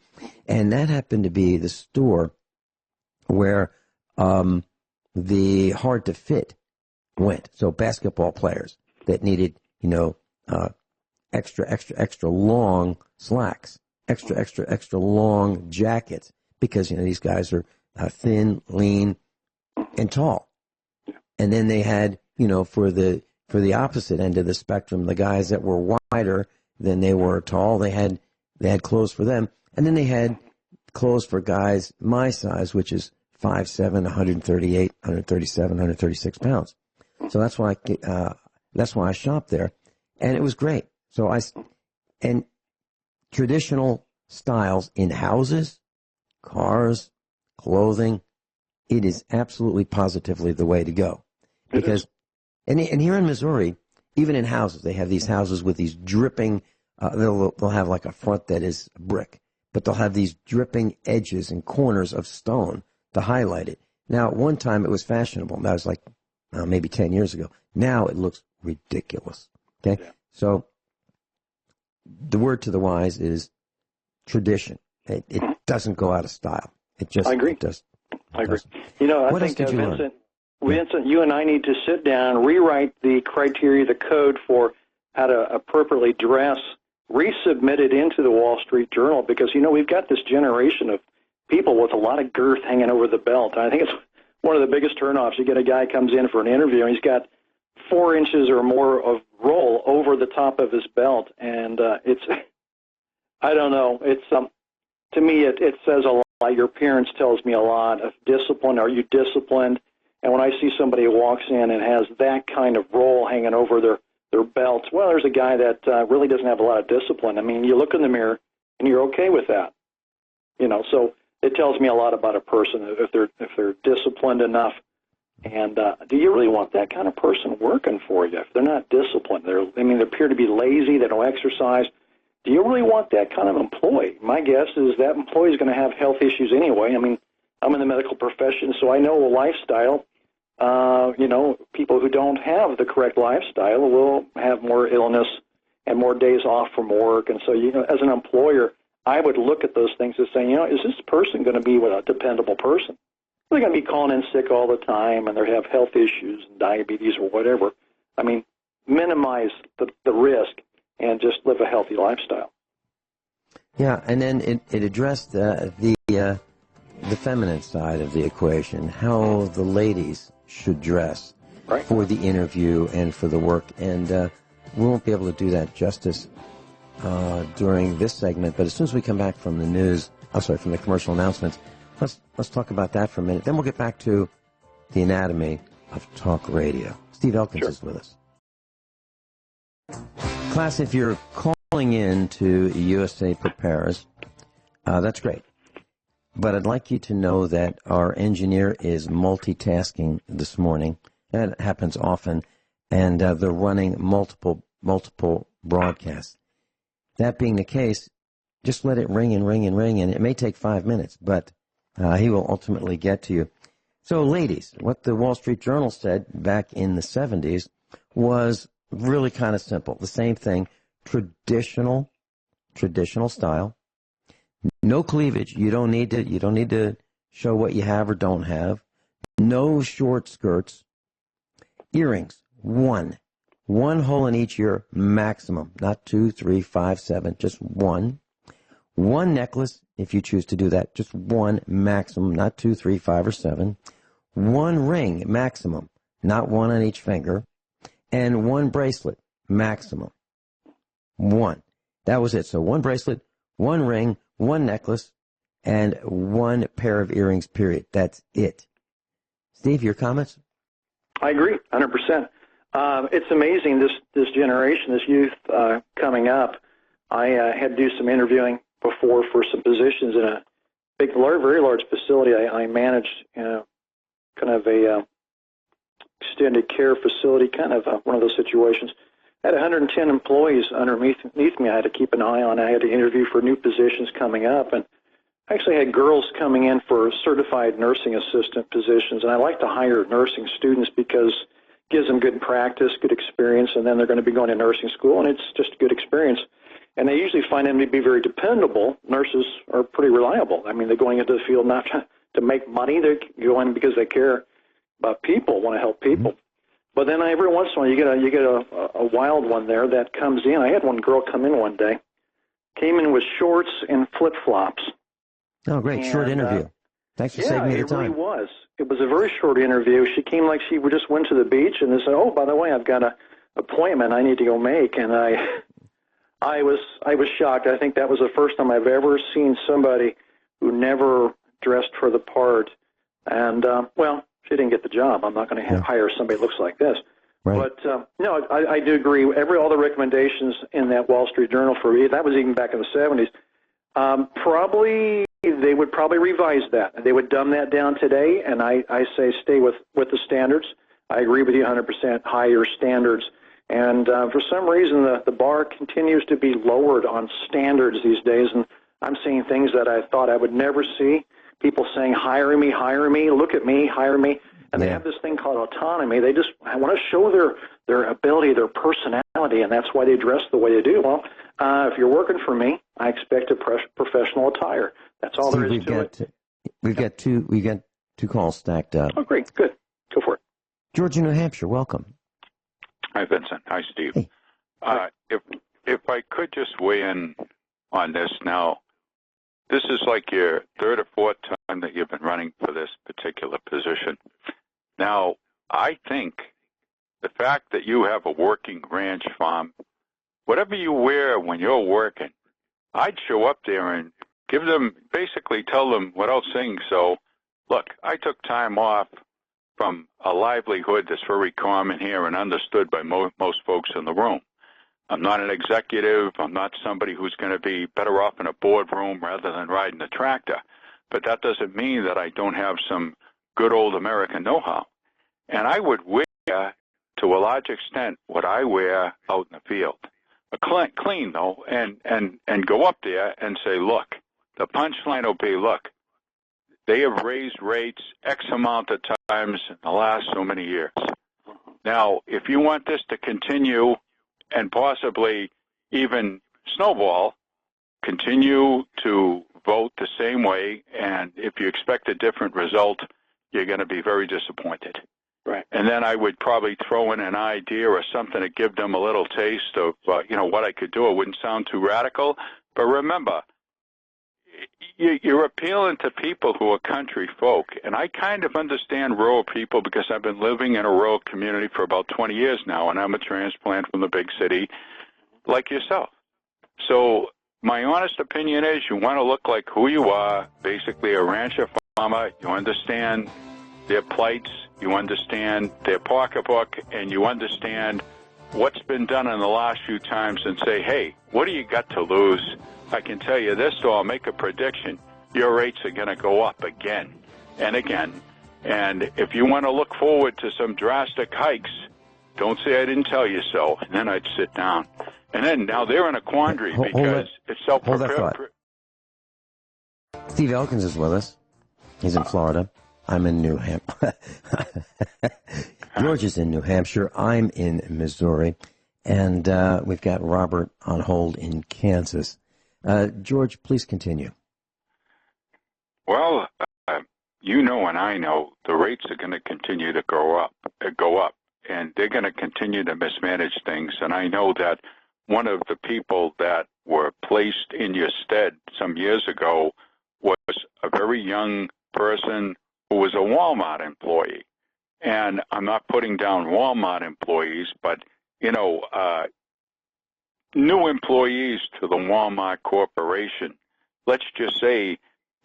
and that happened to be the store where the hard to fit went. So basketball players that needed, extra long slacks, extra long jackets, because, these guys are thin, lean, and tall. And then they had, for the opposite end of the spectrum, the guys that were wider than they were tall, they had clothes for them. And then they had clothes for guys my size, which is 5'7", 138, 137, 136 pounds. So that's why I shopped there, and it was great. And traditional styles in houses, cars, clothing, it is absolutely positively the way to go. Because, and here in Missouri, even in houses, they have these houses with these dripping, they'll have like a front that is brick, but they'll have these dripping edges and corners of stone to highlight it. Now, at one time it was fashionable. That was like maybe 10 years ago. Now it looks ridiculous. Okay? Yeah. So the word to the wise is tradition. It doesn't go out of style. It just, I agree. It does. I agree. You know, I think, Vincent, you and I need to sit down, rewrite the criteria, the code for how to appropriately dress, resubmit it into the Wall Street Journal, because, you know, we've got this generation of people with a lot of girth hanging over the belt. And I think it's one of the biggest turnoffs. You get a guy comes in for an interview, and he's got 4 inches or more of roll over the top of his belt, and it's, I don't know, it's to me it says a lot. Your appearance tells me a lot of discipline. Are you disciplined? And when I see somebody who walks in and has that kind of roll hanging over their belt, well, there's a guy that really doesn't have a lot of discipline. I mean, you look in the mirror and you're okay with that, you know. So it tells me a lot about a person if they're disciplined enough. And do you really want that kind of person working for you if they're not disciplined? They appear to be lazy. They don't exercise. Do you really want that kind of employee? My guess is that employee is going to have health issues anyway. I mean, I'm in the medical profession, so I know a lifestyle. You know, people who don't have the correct lifestyle will have more illness and more days off from work. And so, you know, as an employer, I would look at those things and say, you know, is this person going to be a dependable person? They're going to be calling in sick all the time, and they have health issues and diabetes or whatever. I mean, minimize the risk and just live a healthy lifestyle. Yeah, and then it addressed the feminine side of the equation, how the ladies should dress for the interview and for the work. And we won't be able to do that justice during this segment, but as soon as we come back from the news, from the commercial announcements, let's talk about that for a minute. Then we'll get back to the anatomy of talk radio. Steve Elkins is with us. Class, if you're calling in to USA Prepares, that's great. But I'd like you to know that our engineer is multitasking this morning. That happens often, and they're running multiple broadcasts. That being the case, just let it ring and ring and ring, and it may take 5 minutes, but he will ultimately get to you. So, ladies, what the Wall Street Journal said back in the 70s was really kind of simple. The same thing, traditional style. No cleavage. You don't need to show what you have or don't have. No short skirts. Earrings, one hole in each ear maximum, not 2, 3, 5, 7, just one. One necklace, if you choose to do that, just one maximum, not 2, 3, 5, or 7. One ring maximum, not one on each finger. And one bracelet, maximum. One. That was it. So one bracelet, one ring, one necklace, and one pair of earrings, period. That's it. Steve, your comments? I agree, 100%. It's amazing, this generation, this youth coming up. I had to do some interviewing before for some positions in a very large facility. I managed kind of a extended care facility, kind of one of those situations. I had 110 employees underneath me I had to keep an eye on. I had to interview for new positions coming up, and I actually had girls coming in for certified nursing assistant positions, and I like to hire nursing students because it gives them good practice, good experience, and then they're going to be going to nursing school, and it's just a good experience. And they usually find them to be very dependable. Nurses are pretty reliable. I mean, they're going into the field not to make money. They're going because they care about people, want to help people. But then every once in a while you get a wild one there that comes in. I had one girl come in one day, came in with shorts and flip-flops. Oh, great. Short interview. Thanks for saving me the time. Yeah, it really was. It was a very short interview. She came like she just went to the beach and they said, oh, by the way, I've got an appointment I need to go make. And I was shocked. I think that was the first time I've ever seen somebody who never dressed for the part. And, well, she didn't get the job. I'm not going to hire somebody who looks like this. Right. But, no, I do agree. All the recommendations in that Wall Street Journal for me, that was even back in the 70s, they would probably revise that. They would dumb that down today, and I say stay with the standards. I agree with you 100%, higher standards. And for some reason, the bar continues to be lowered on standards these days, and I'm seeing things that I thought I would never see. people saying, hire me, look at me, hire me. And they have this thing called autonomy. They just want to show their ability, their personality, and that's why they dress the way they do. Well, if you're working for me, I expect a professional attire. That's all there is to it. We've got two calls stacked up. Oh, great. Good. Go for it. Georgia, New Hampshire, welcome. Hi, Vincent. Hi, Steve. Hey. If I could just weigh in on this now, this is like your third or fourth time that you've been running for this particular position. Now, I think the fact that you have a working ranch farm, whatever you wear when you're working, I'd show up there and give them, basically tell them without saying so, look, I took time off from a livelihood that's very common here and understood by most folks in the room. I'm not an executive. I'm not somebody who's going to be better off in a boardroom rather than riding a tractor. But that doesn't mean that I don't have some good old American know-how. And I would wear, to a large extent, what I wear out in the field. Clean, though, and go up there and say, look, the punchline will be, look, they have raised rates X amount of times in the last so many years. Now, if you want this to continue and possibly even snowball, continue to vote the same way, and if you expect a different result, you're going to be very disappointed. Right. And then I would probably throw in an idea or something to give them a little taste of, what I could do. It wouldn't sound too radical, but remember, you're appealing to people who are country folk, and I kind of understand rural people because I've been living in a rural community for about 20 years now, and I'm a transplant from the big city like yourself. So my honest opinion is you want to look like who you are, basically a rancher farmer. You understand their plights, you understand their pocketbook, and you understand what's been done in the last few times and say, hey, what do you got to lose? I can tell you this, though, I'll make a prediction. Your rates are going to go up again and again. And if you want to look forward to some drastic hikes, don't say I didn't tell you so. And then I'd sit down. And then now they're in a quandary because it's self-prepared. Steve Elkins is with us. He's in Florida. I'm in New Hampshire. George is in New Hampshire. I'm in Missouri. And we've got Robert on hold in Kansas. George, please continue. Well, you know and I know the rates are going to continue to go up, and they're going to continue to mismanage things. And I know that one of the people that were placed in your stead some years ago was a very young person who was a Walmart employee. And I'm not putting down Walmart employees, but, new employees to the Walmart Corporation, let's just say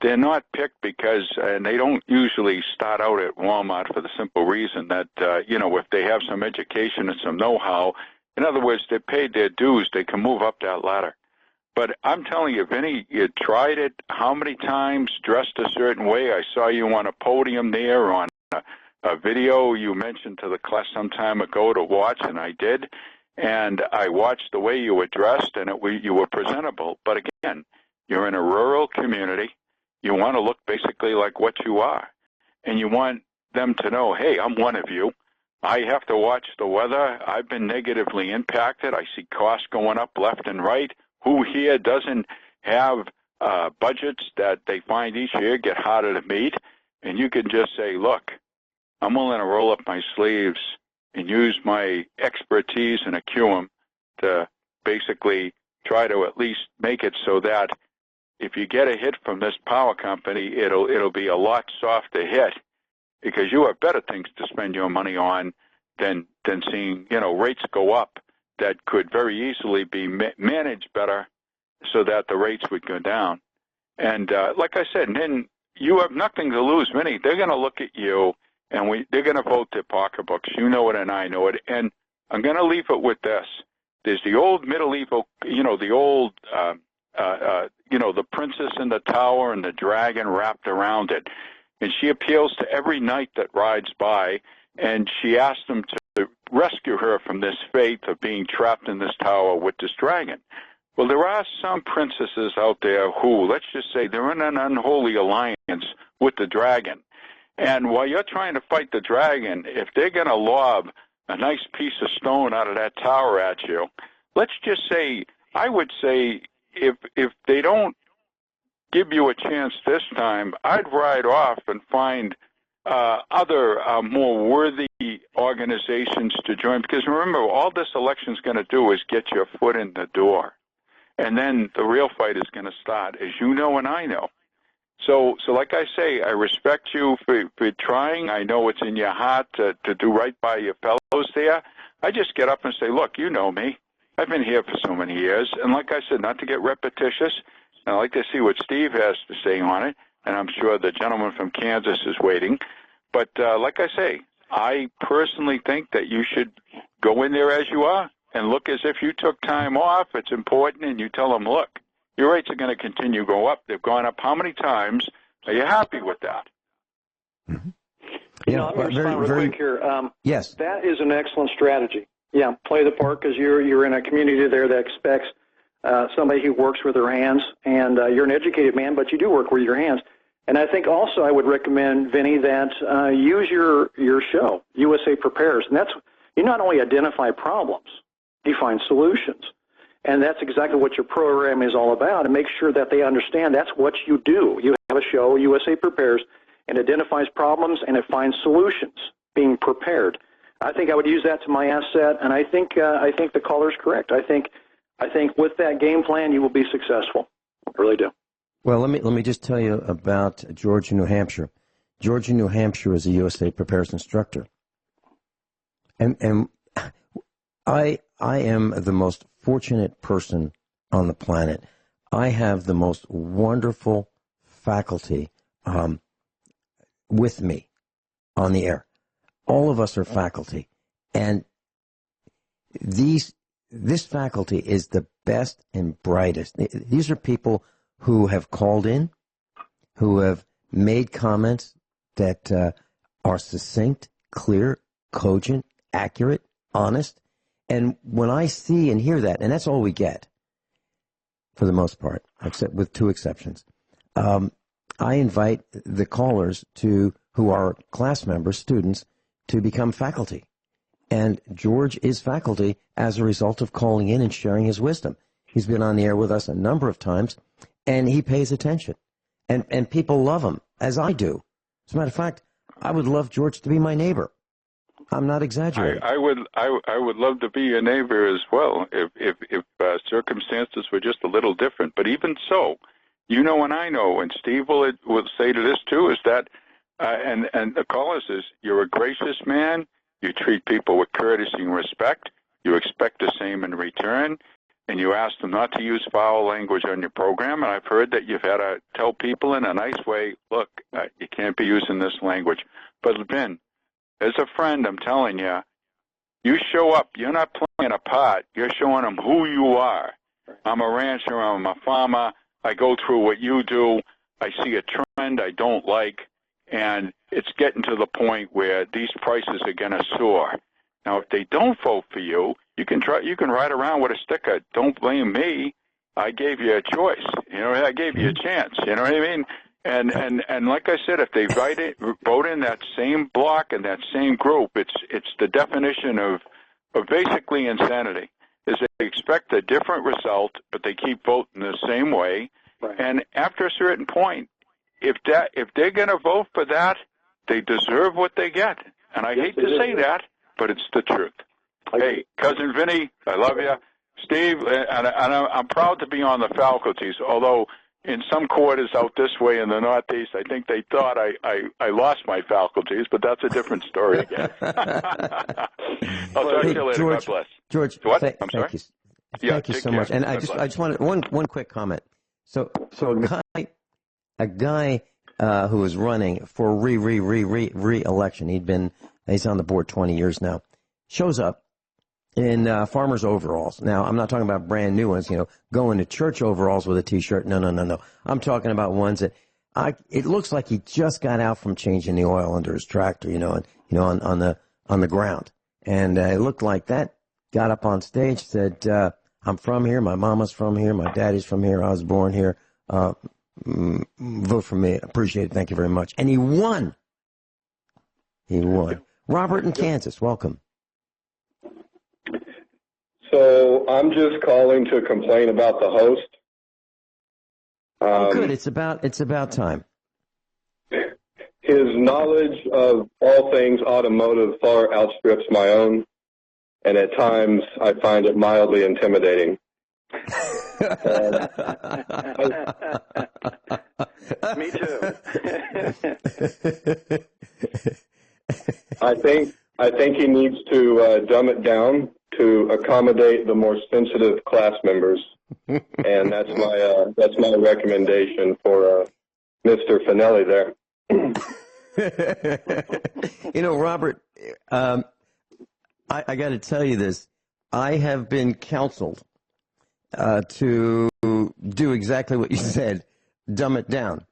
they're not picked because, and they don't usually start out at Walmart for the simple reason that, if they have some education and some know-how, in other words, they paid their dues, they can move up that ladder. But I'm telling you, Vinny, you tried it how many times, dressed a certain way? I saw you on a podium there on a video you mentioned to the class some time ago to watch, and I did. And I watched the way you were dressed, and you were presentable. But again, you're in a rural community. You want to look basically like what you are. And you want them to know, hey, I'm one of you. I have to watch the weather. I've been negatively impacted. I see costs going up left and right. Who here doesn't have budgets that they find each year get harder to meet? And you can just say, look, I'm willing to roll up my sleeves and use my expertise and acumen to basically try to at least make it so that if you get a hit from this power company, it'll be a lot softer hit because you have better things to spend your money on than seeing, rates go up that could very easily be managed better so that the rates would go down. And like I said, then you have nothing to lose, Vinny. They're going to look at you and they're going to vote their pocketbooks. You know it, and I know it. And I'm going to leave it with this: there's the old medieval, the old, the princess in the tower and the dragon wrapped around it, and she appeals to every knight that rides by, and she asks them to rescue her from this fate of being trapped in this tower with this dragon. Well, there are some princesses out there who, let's just say, they're in an unholy alliance with the dragon. And while you're trying to fight the dragon, if they're going to lob a nice piece of stone out of that tower at you, let's just say, I would say, if they don't give you a chance this time, I'd ride off and find other more worthy organizations to join. Because remember, all this election's going to do is get your foot in the door. And then the real fight is going to start, as you know and I know. So like I say, I respect you for trying. I know it's in your heart to do right by your fellows there. I just get up and say, look, you know me. I've been here for so many years. And like I said, not to get repetitious, I'd like to see what Steve has to say on it. And I'm sure the gentleman from Kansas is waiting. But like I say, I personally think that you should go in there as you are and look as if you took time off. It's important, and you tell them, look, your rates are going to continue to go up. They've gone up how many times? Are you happy with that? Mm-hmm. You know, I'm going to respond real quick here. Yes. That is an excellent strategy. Yeah, play the part, because you're in a community there that expects somebody who works with their hands, and you're an educated man, but you do work with your hands. And I think also I would recommend, Vinny, that use your show, USA Prepares. And that's, you not only identify problems, you find solutions. And that's exactly what your program is all about, and make sure that they understand that's what you do. You have a show, USA Prepares, and identifies problems, and it finds solutions, being prepared. I think I would use that to my asset, and I think the caller's correct. I think with that game plan, you will be successful. I really do. Well, let me just tell you about Georgia, New Hampshire. Georgia, New Hampshire is a USA Prepares instructor. And I am the most fortunate person on the planet. I have the most wonderful faculty with me on the air. All of us are faculty. And this faculty is the best and brightest. These are people who have called in, who have made comments that are succinct, clear, cogent, accurate, honest. And when I see and hear that, and that's all we get, for the most part, except with two exceptions, I invite the callers who are class members, students, to become faculty. And George is faculty as a result of calling in and sharing his wisdom. He's been on the air with us a number of times, and he pays attention. And people love him, as I do. As a matter of fact, I would love George to be my neighbor. I'm not exaggerating. I would love to be your neighbor as well if circumstances were just a little different. But even so, you know and I know, and Steve will say to this too, is that, and the callers is, you're a gracious man. You treat people with courtesy and respect. You expect the same in return. And you ask them not to use foul language on your program. And I've heard that you've had to tell people in a nice way, look, you can't be using this language. But Vin, as a friend, I'm telling you, you show up. You're not playing a part. You're showing them who you are. I'm a rancher. I'm a farmer. I go through what you do. I see a trend I don't like, and it's getting to the point where these prices are going to soar. Now, if they don't vote for you, you can ride around with a sticker. Don't blame me. I gave you a choice. You know, I gave you a chance. You know what I mean? And like I said, if they vote in that same block and that same group, it's the definition of basically insanity. Is they expect a different result, but they keep voting the same way. Right. And after a certain point, if they're going to vote for that, they deserve what they get. And I hate to say that, but it's the truth. Hey, Cousin Vinny, I love you. Steve, and I'm proud to be on the faculties, although in some quarters out this way in the Northeast, I think they thought I lost my faculties, but that's a different story again. I'll talk to you later. George, God bless. George, what? thank you. Thank you so much. And I just wanted one quick comment. So a guy who was running for re-election, he's on the board 20 years now, shows up in farmer's overalls. Now, I'm not talking about brand new ones, going to church overalls with a T-shirt. No. I'm talking about ones that it looks like he just got out from changing the oil under his tractor, on the ground. And it looked like that. Got up on stage, said, I'm from here. My mama's from here. My daddy's from here. I was born here. Vote for me. Appreciate it. Thank you very much. And he won. He won. Robert in Kansas, welcome. So I'm just calling to complain about the host. Good. It's about time. His knowledge of all things automotive far outstrips my own, and at times I find it mildly intimidating. Me too. I think he needs to dumb it down to accommodate the more sensitive class members, and that's my recommendation for Mr. Finelli there. Robert, I got to tell you this. I have been counseled to do exactly what you said, dumb it down.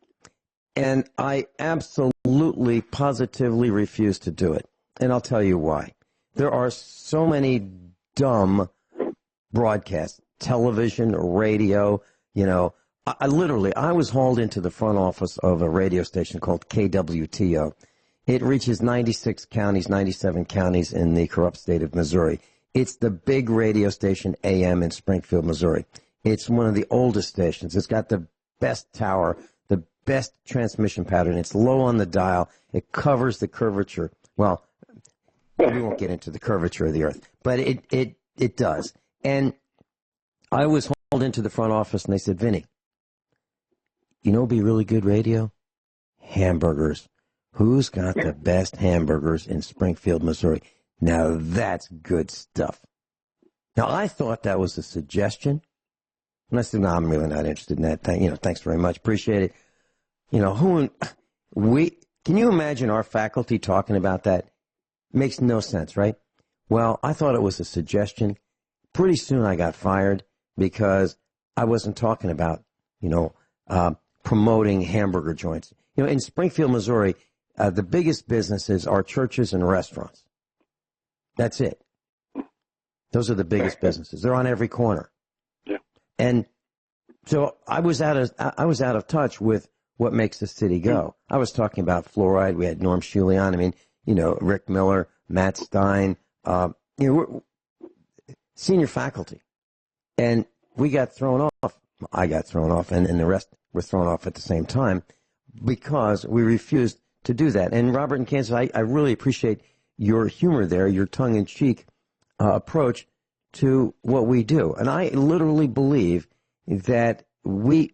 And I absolutely, positively refuse to do it. And I'll tell you why. There are so many dumb broadcasts, television, radio, I was hauled into the front office of a radio station called KWTO. It reaches 96 counties, 97 counties in the corrupt state of Missouri. It's the big radio station AM in Springfield, Missouri. It's one of the oldest stations. It's got the best tower, the best transmission pattern. It's low on the dial. It covers the curvature. Well, we won't get into the curvature of the earth, but it does. And I was hauled into the front office, and they said, Vinny, it'd be really good radio? Hamburgers. Who's got the best hamburgers in Springfield, Missouri? Now that's good stuff. Now I thought that was a suggestion, and I said, no, I'm really not interested in that. Thanks very much, appreciate it. Can you imagine our faculty talking about that? Makes no sense, right? Well, I thought it was a suggestion. Pretty soon I got fired because I wasn't talking about, promoting hamburger joints. In Springfield, Missouri, the biggest businesses are churches and restaurants. That's it. Those are the biggest businesses. They're on every corner. Yeah. And so I was out of touch with what makes the city go. I was talking about fluoride. We had Norm Shealy on. Rick Miller, Matt Stein, senior faculty. And we got thrown off. I got thrown off, and the rest were thrown off at the same time because we refused to do that. And Robert in Kansas, I really appreciate your humor there, your tongue-in-cheek approach to what we do. And I literally believe that we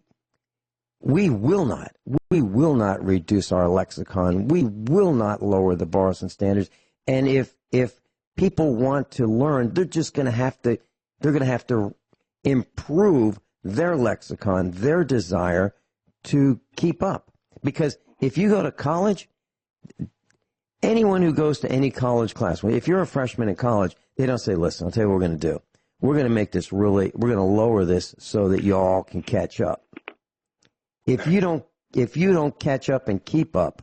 will not reduce our lexicon. We will not lower the bars and standards. And if people want to learn, they're going to have to improve their lexicon, their desire to keep up. Because if you go to college, anyone who goes to any college class, if you're a freshman in college, they don't say, listen, I'll tell you what we're going to do. We're going to make this we're going to lower this so that you all can catch up. If you don't catch up and keep up,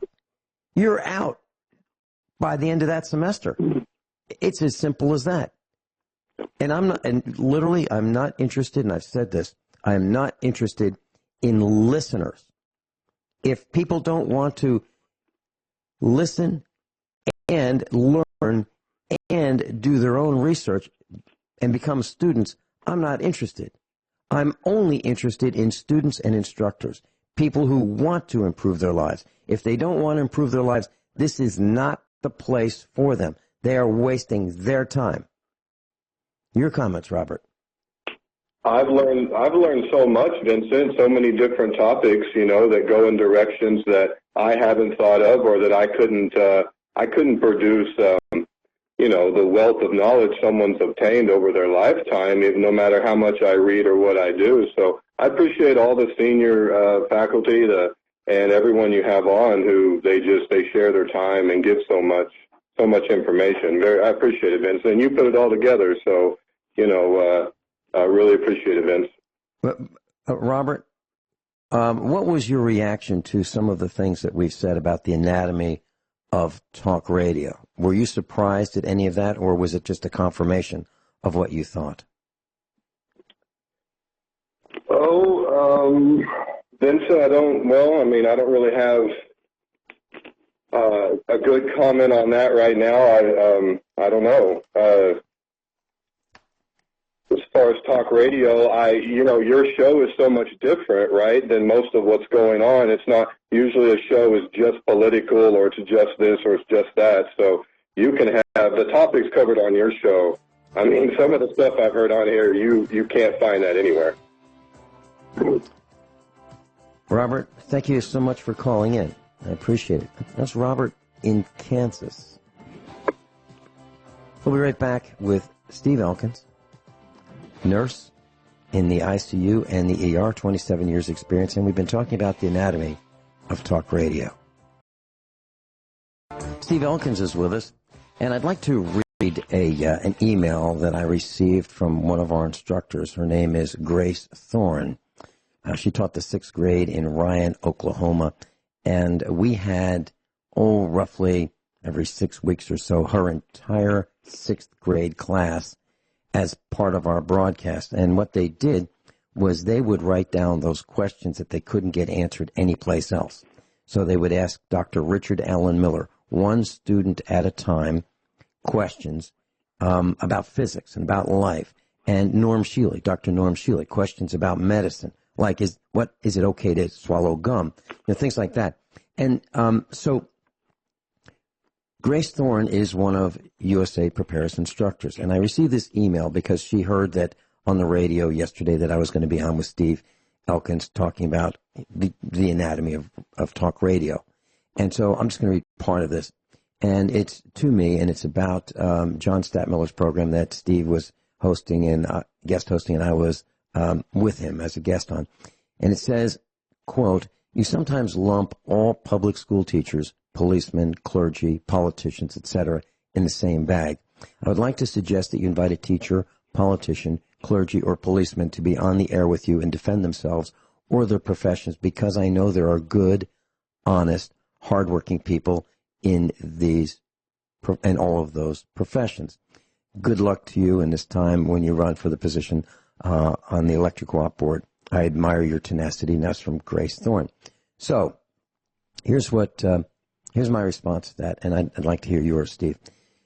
you're out by the end of that semester. It's as simple as that. And I'm not interested, and I've said this, I am not interested in listeners. If people don't want to listen and learn and do their own research and become students, I'm not interested. I'm only interested in students and instructors, people who want to improve their lives. If they don't want to improve their lives, this is not the place for them. They are wasting their time. Your comments, Robert. I've learned so much, Vincent, so many different topics, that go in directions that I haven't thought of or that I couldn't produce, the wealth of knowledge someone's obtained over their lifetime, no matter how much I read or what I do. So I appreciate all the senior faculty and everyone you have on who they share their time and give so much information. I appreciate it, Vince. And you put it all together, so, I really appreciate it, Vince. But, Robert, what was your reaction to some of the things that we've said about the anatomy of talk radio? Were you surprised at any of that, or was it just a confirmation of what you thought? Vincent, I don't really have a good comment on that right now. I don't know. As far as talk radio, your show is so much different, right, than most of what's going on. It's not usually a show is just political or it's just this or it's just that. So you can have the topics covered on your show. I mean, some of the stuff I've heard on here, you can't find that anywhere. Robert, thank you so much for calling in. I appreciate it. That's Robert in Kansas. We'll be right back with Steve Elkins, nurse in the ICU and the ER, 27 years experience, and we've been talking about the anatomy of talk radio. Steve Elkins is with us, and I'd like to read an email that I received from one of our instructors. Her name is Grace Thorne. She taught the 6th grade in Ryan, Oklahoma, and we had, roughly every 6 weeks or so, her entire 6th grade class as part of our broadcast. And what they did was they would write down those questions that they couldn't get answered anyplace else. So they would ask Dr. Richard Allen Miller, one student at a time, questions about physics and about life. And Dr. Norm Shealy, questions about medicine. Like, is it okay to swallow gum? Things like that. And so Grace Thorne is one of USA Preparedness instructors. And I received this email because she heard that on the radio yesterday that I was going to be on with Steve Elkins talking about the anatomy of talk radio. And so I'm just going to read part of this. And it's to me, and it's about John Stadtmiller's program that Steve was hosting and guest hosting, and I was with him as a guest on. And it says, quote, "You sometimes lump all public school teachers, policemen, clergy, politicians, etc., in the same bag. I would like to suggest that you invite a teacher, politician, clergy, or policeman to be on the air with you and defend themselves or their professions, because I know there are good, honest, hardworking people in all of those professions. Good luck to you in this time when you run for the position on the electric co-op board. I admire your tenacity." And that's from Grace Thorne. So here's my response to that, and I'd like to hear yours, Steve.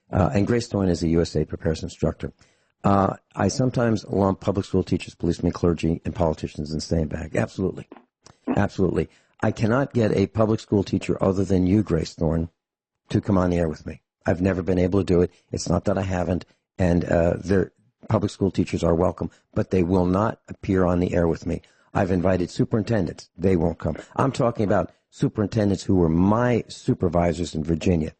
And Grace Thorne is a USA Preparedness instructor. I sometimes lump public school teachers, policemen, clergy, and politicians in the same bag. Absolutely. Absolutely. I cannot get a public school teacher other than you, Grace Thorne, to come on the air with me. I've never been able to do it. It's not that I haven't, and public school teachers are welcome, but they will not appear on the air with me. I've invited superintendents. They won't come. I'm talking about superintendents who were my supervisors in Virginia.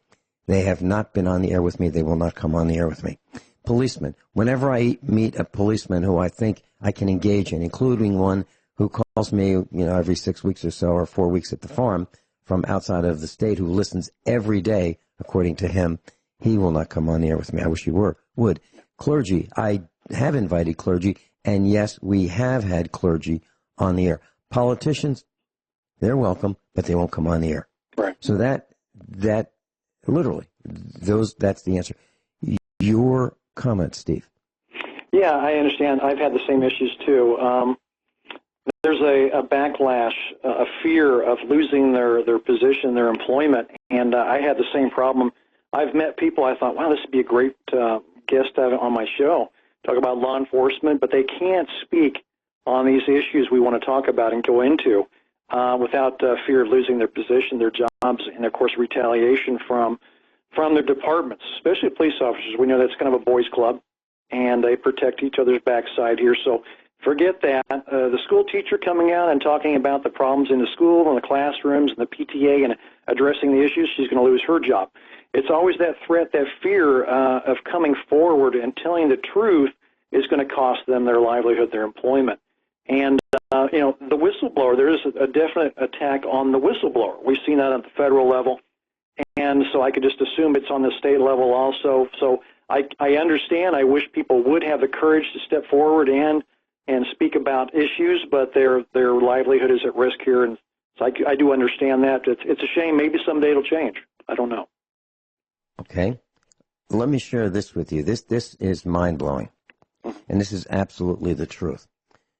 They have not been on the air with me. They will not come on the air with me. Policemen. Whenever I meet a policeman who I think I can engage in, including one who calls me, every 6 weeks or so, or 4 weeks at the farm from outside of the state, who listens every day, according to him, he will not come on the air with me. I wish he would. Clergy. I have invited clergy, and yes, we have had clergy on the air. Politicians, they're welcome, but they won't come on the air. Right. So that literally, that's the answer. Your comment, Steve. Yeah, I understand. I've had the same issues too. There's a backlash, a fear of losing their position, their employment, and I had the same problem. I've met people, I thought, wow, this would be a great guest on my show, talk about law enforcement, but they can't speak on these issues we want to talk about and go into without fear of losing their position, their jobs, and, of course, retaliation from their departments, especially police officers. We know that's kind of a boys' club, and they protect each other's backside here. So forget that. The school teacher coming out and talking about the problems in the school and the classrooms and the PTA and addressing the issues, she's going to lose her job. It's always that threat, that fear of coming forward and telling the truth is going to cost them their livelihood, their employment. And, the whistleblower, there is a definite attack on the whistleblower. We've seen that at the federal level. And so I could just assume it's on the state level also. So I understand. I wish people would have the courage to step forward and speak about issues, but their livelihood is at risk here. And so I do understand that. It's a shame. Maybe someday it'll change. I don't know. Okay. Let me share this with you. This is mind-blowing, and this is absolutely the truth.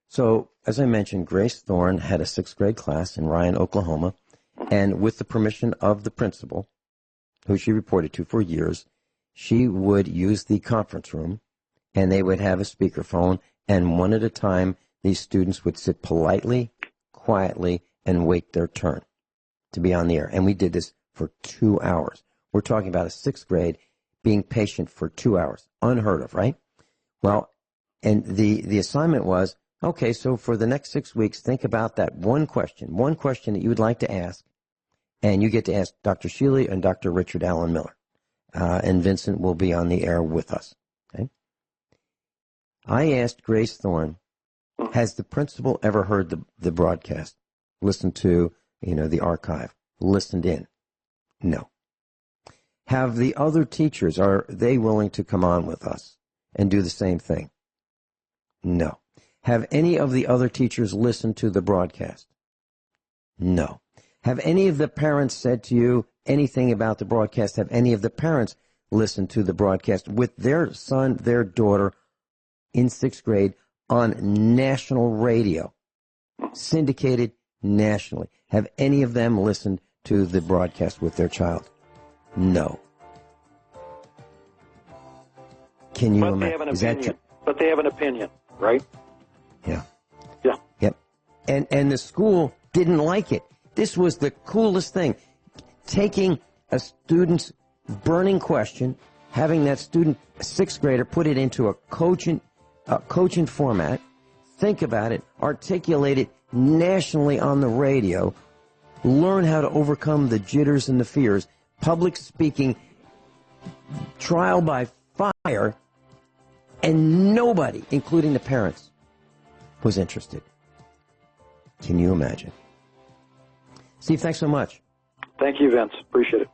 So, as I mentioned, Grace Thorne had a sixth grade class in Ryan, Oklahoma, and with the permission of the principal, who she reported to for years, she would use the conference room, and they would have a speakerphone, and one at a time, these students would sit politely, quietly, and wait their turn to be on the air. And we did this for 2 hours. We're talking about a sixth grade being patient for 2 hours. Unheard of, right? Well, and the assignment was, okay, so for the next 6 weeks, think about that one question that you would like to ask, and you get to ask Dr. Shealy and Dr. Richard Allen Miller. And Vincent will be on the air with us. Okay? I asked Grace Thorne, has the principal ever heard the broadcast? Listened to, the archive? Listened in? No. Have the other teachers, are they willing to come on with us and do the same thing? No. Have any of the other teachers listened to the broadcast? No. Have any of the parents said to you anything about the broadcast? Have any of the parents listened to the broadcast with their son, their daughter in sixth grade on national radio, syndicated nationally? Have any of them listened to the broadcast with their child? No. Can you imagine? But they have an opinion, right? Yeah. Yeah. Yep. And the school didn't like it. This was the coolest thing. Taking a student's burning question, having that student, a sixth grader, put it into a coaching format, think about it, articulate it nationally on the radio, learn how to overcome the jitters and the fears, public speaking, trial by fire, and nobody, including the parents, was interested. Can you imagine? Steve, thanks so much. Thank you, Vince. Appreciate it.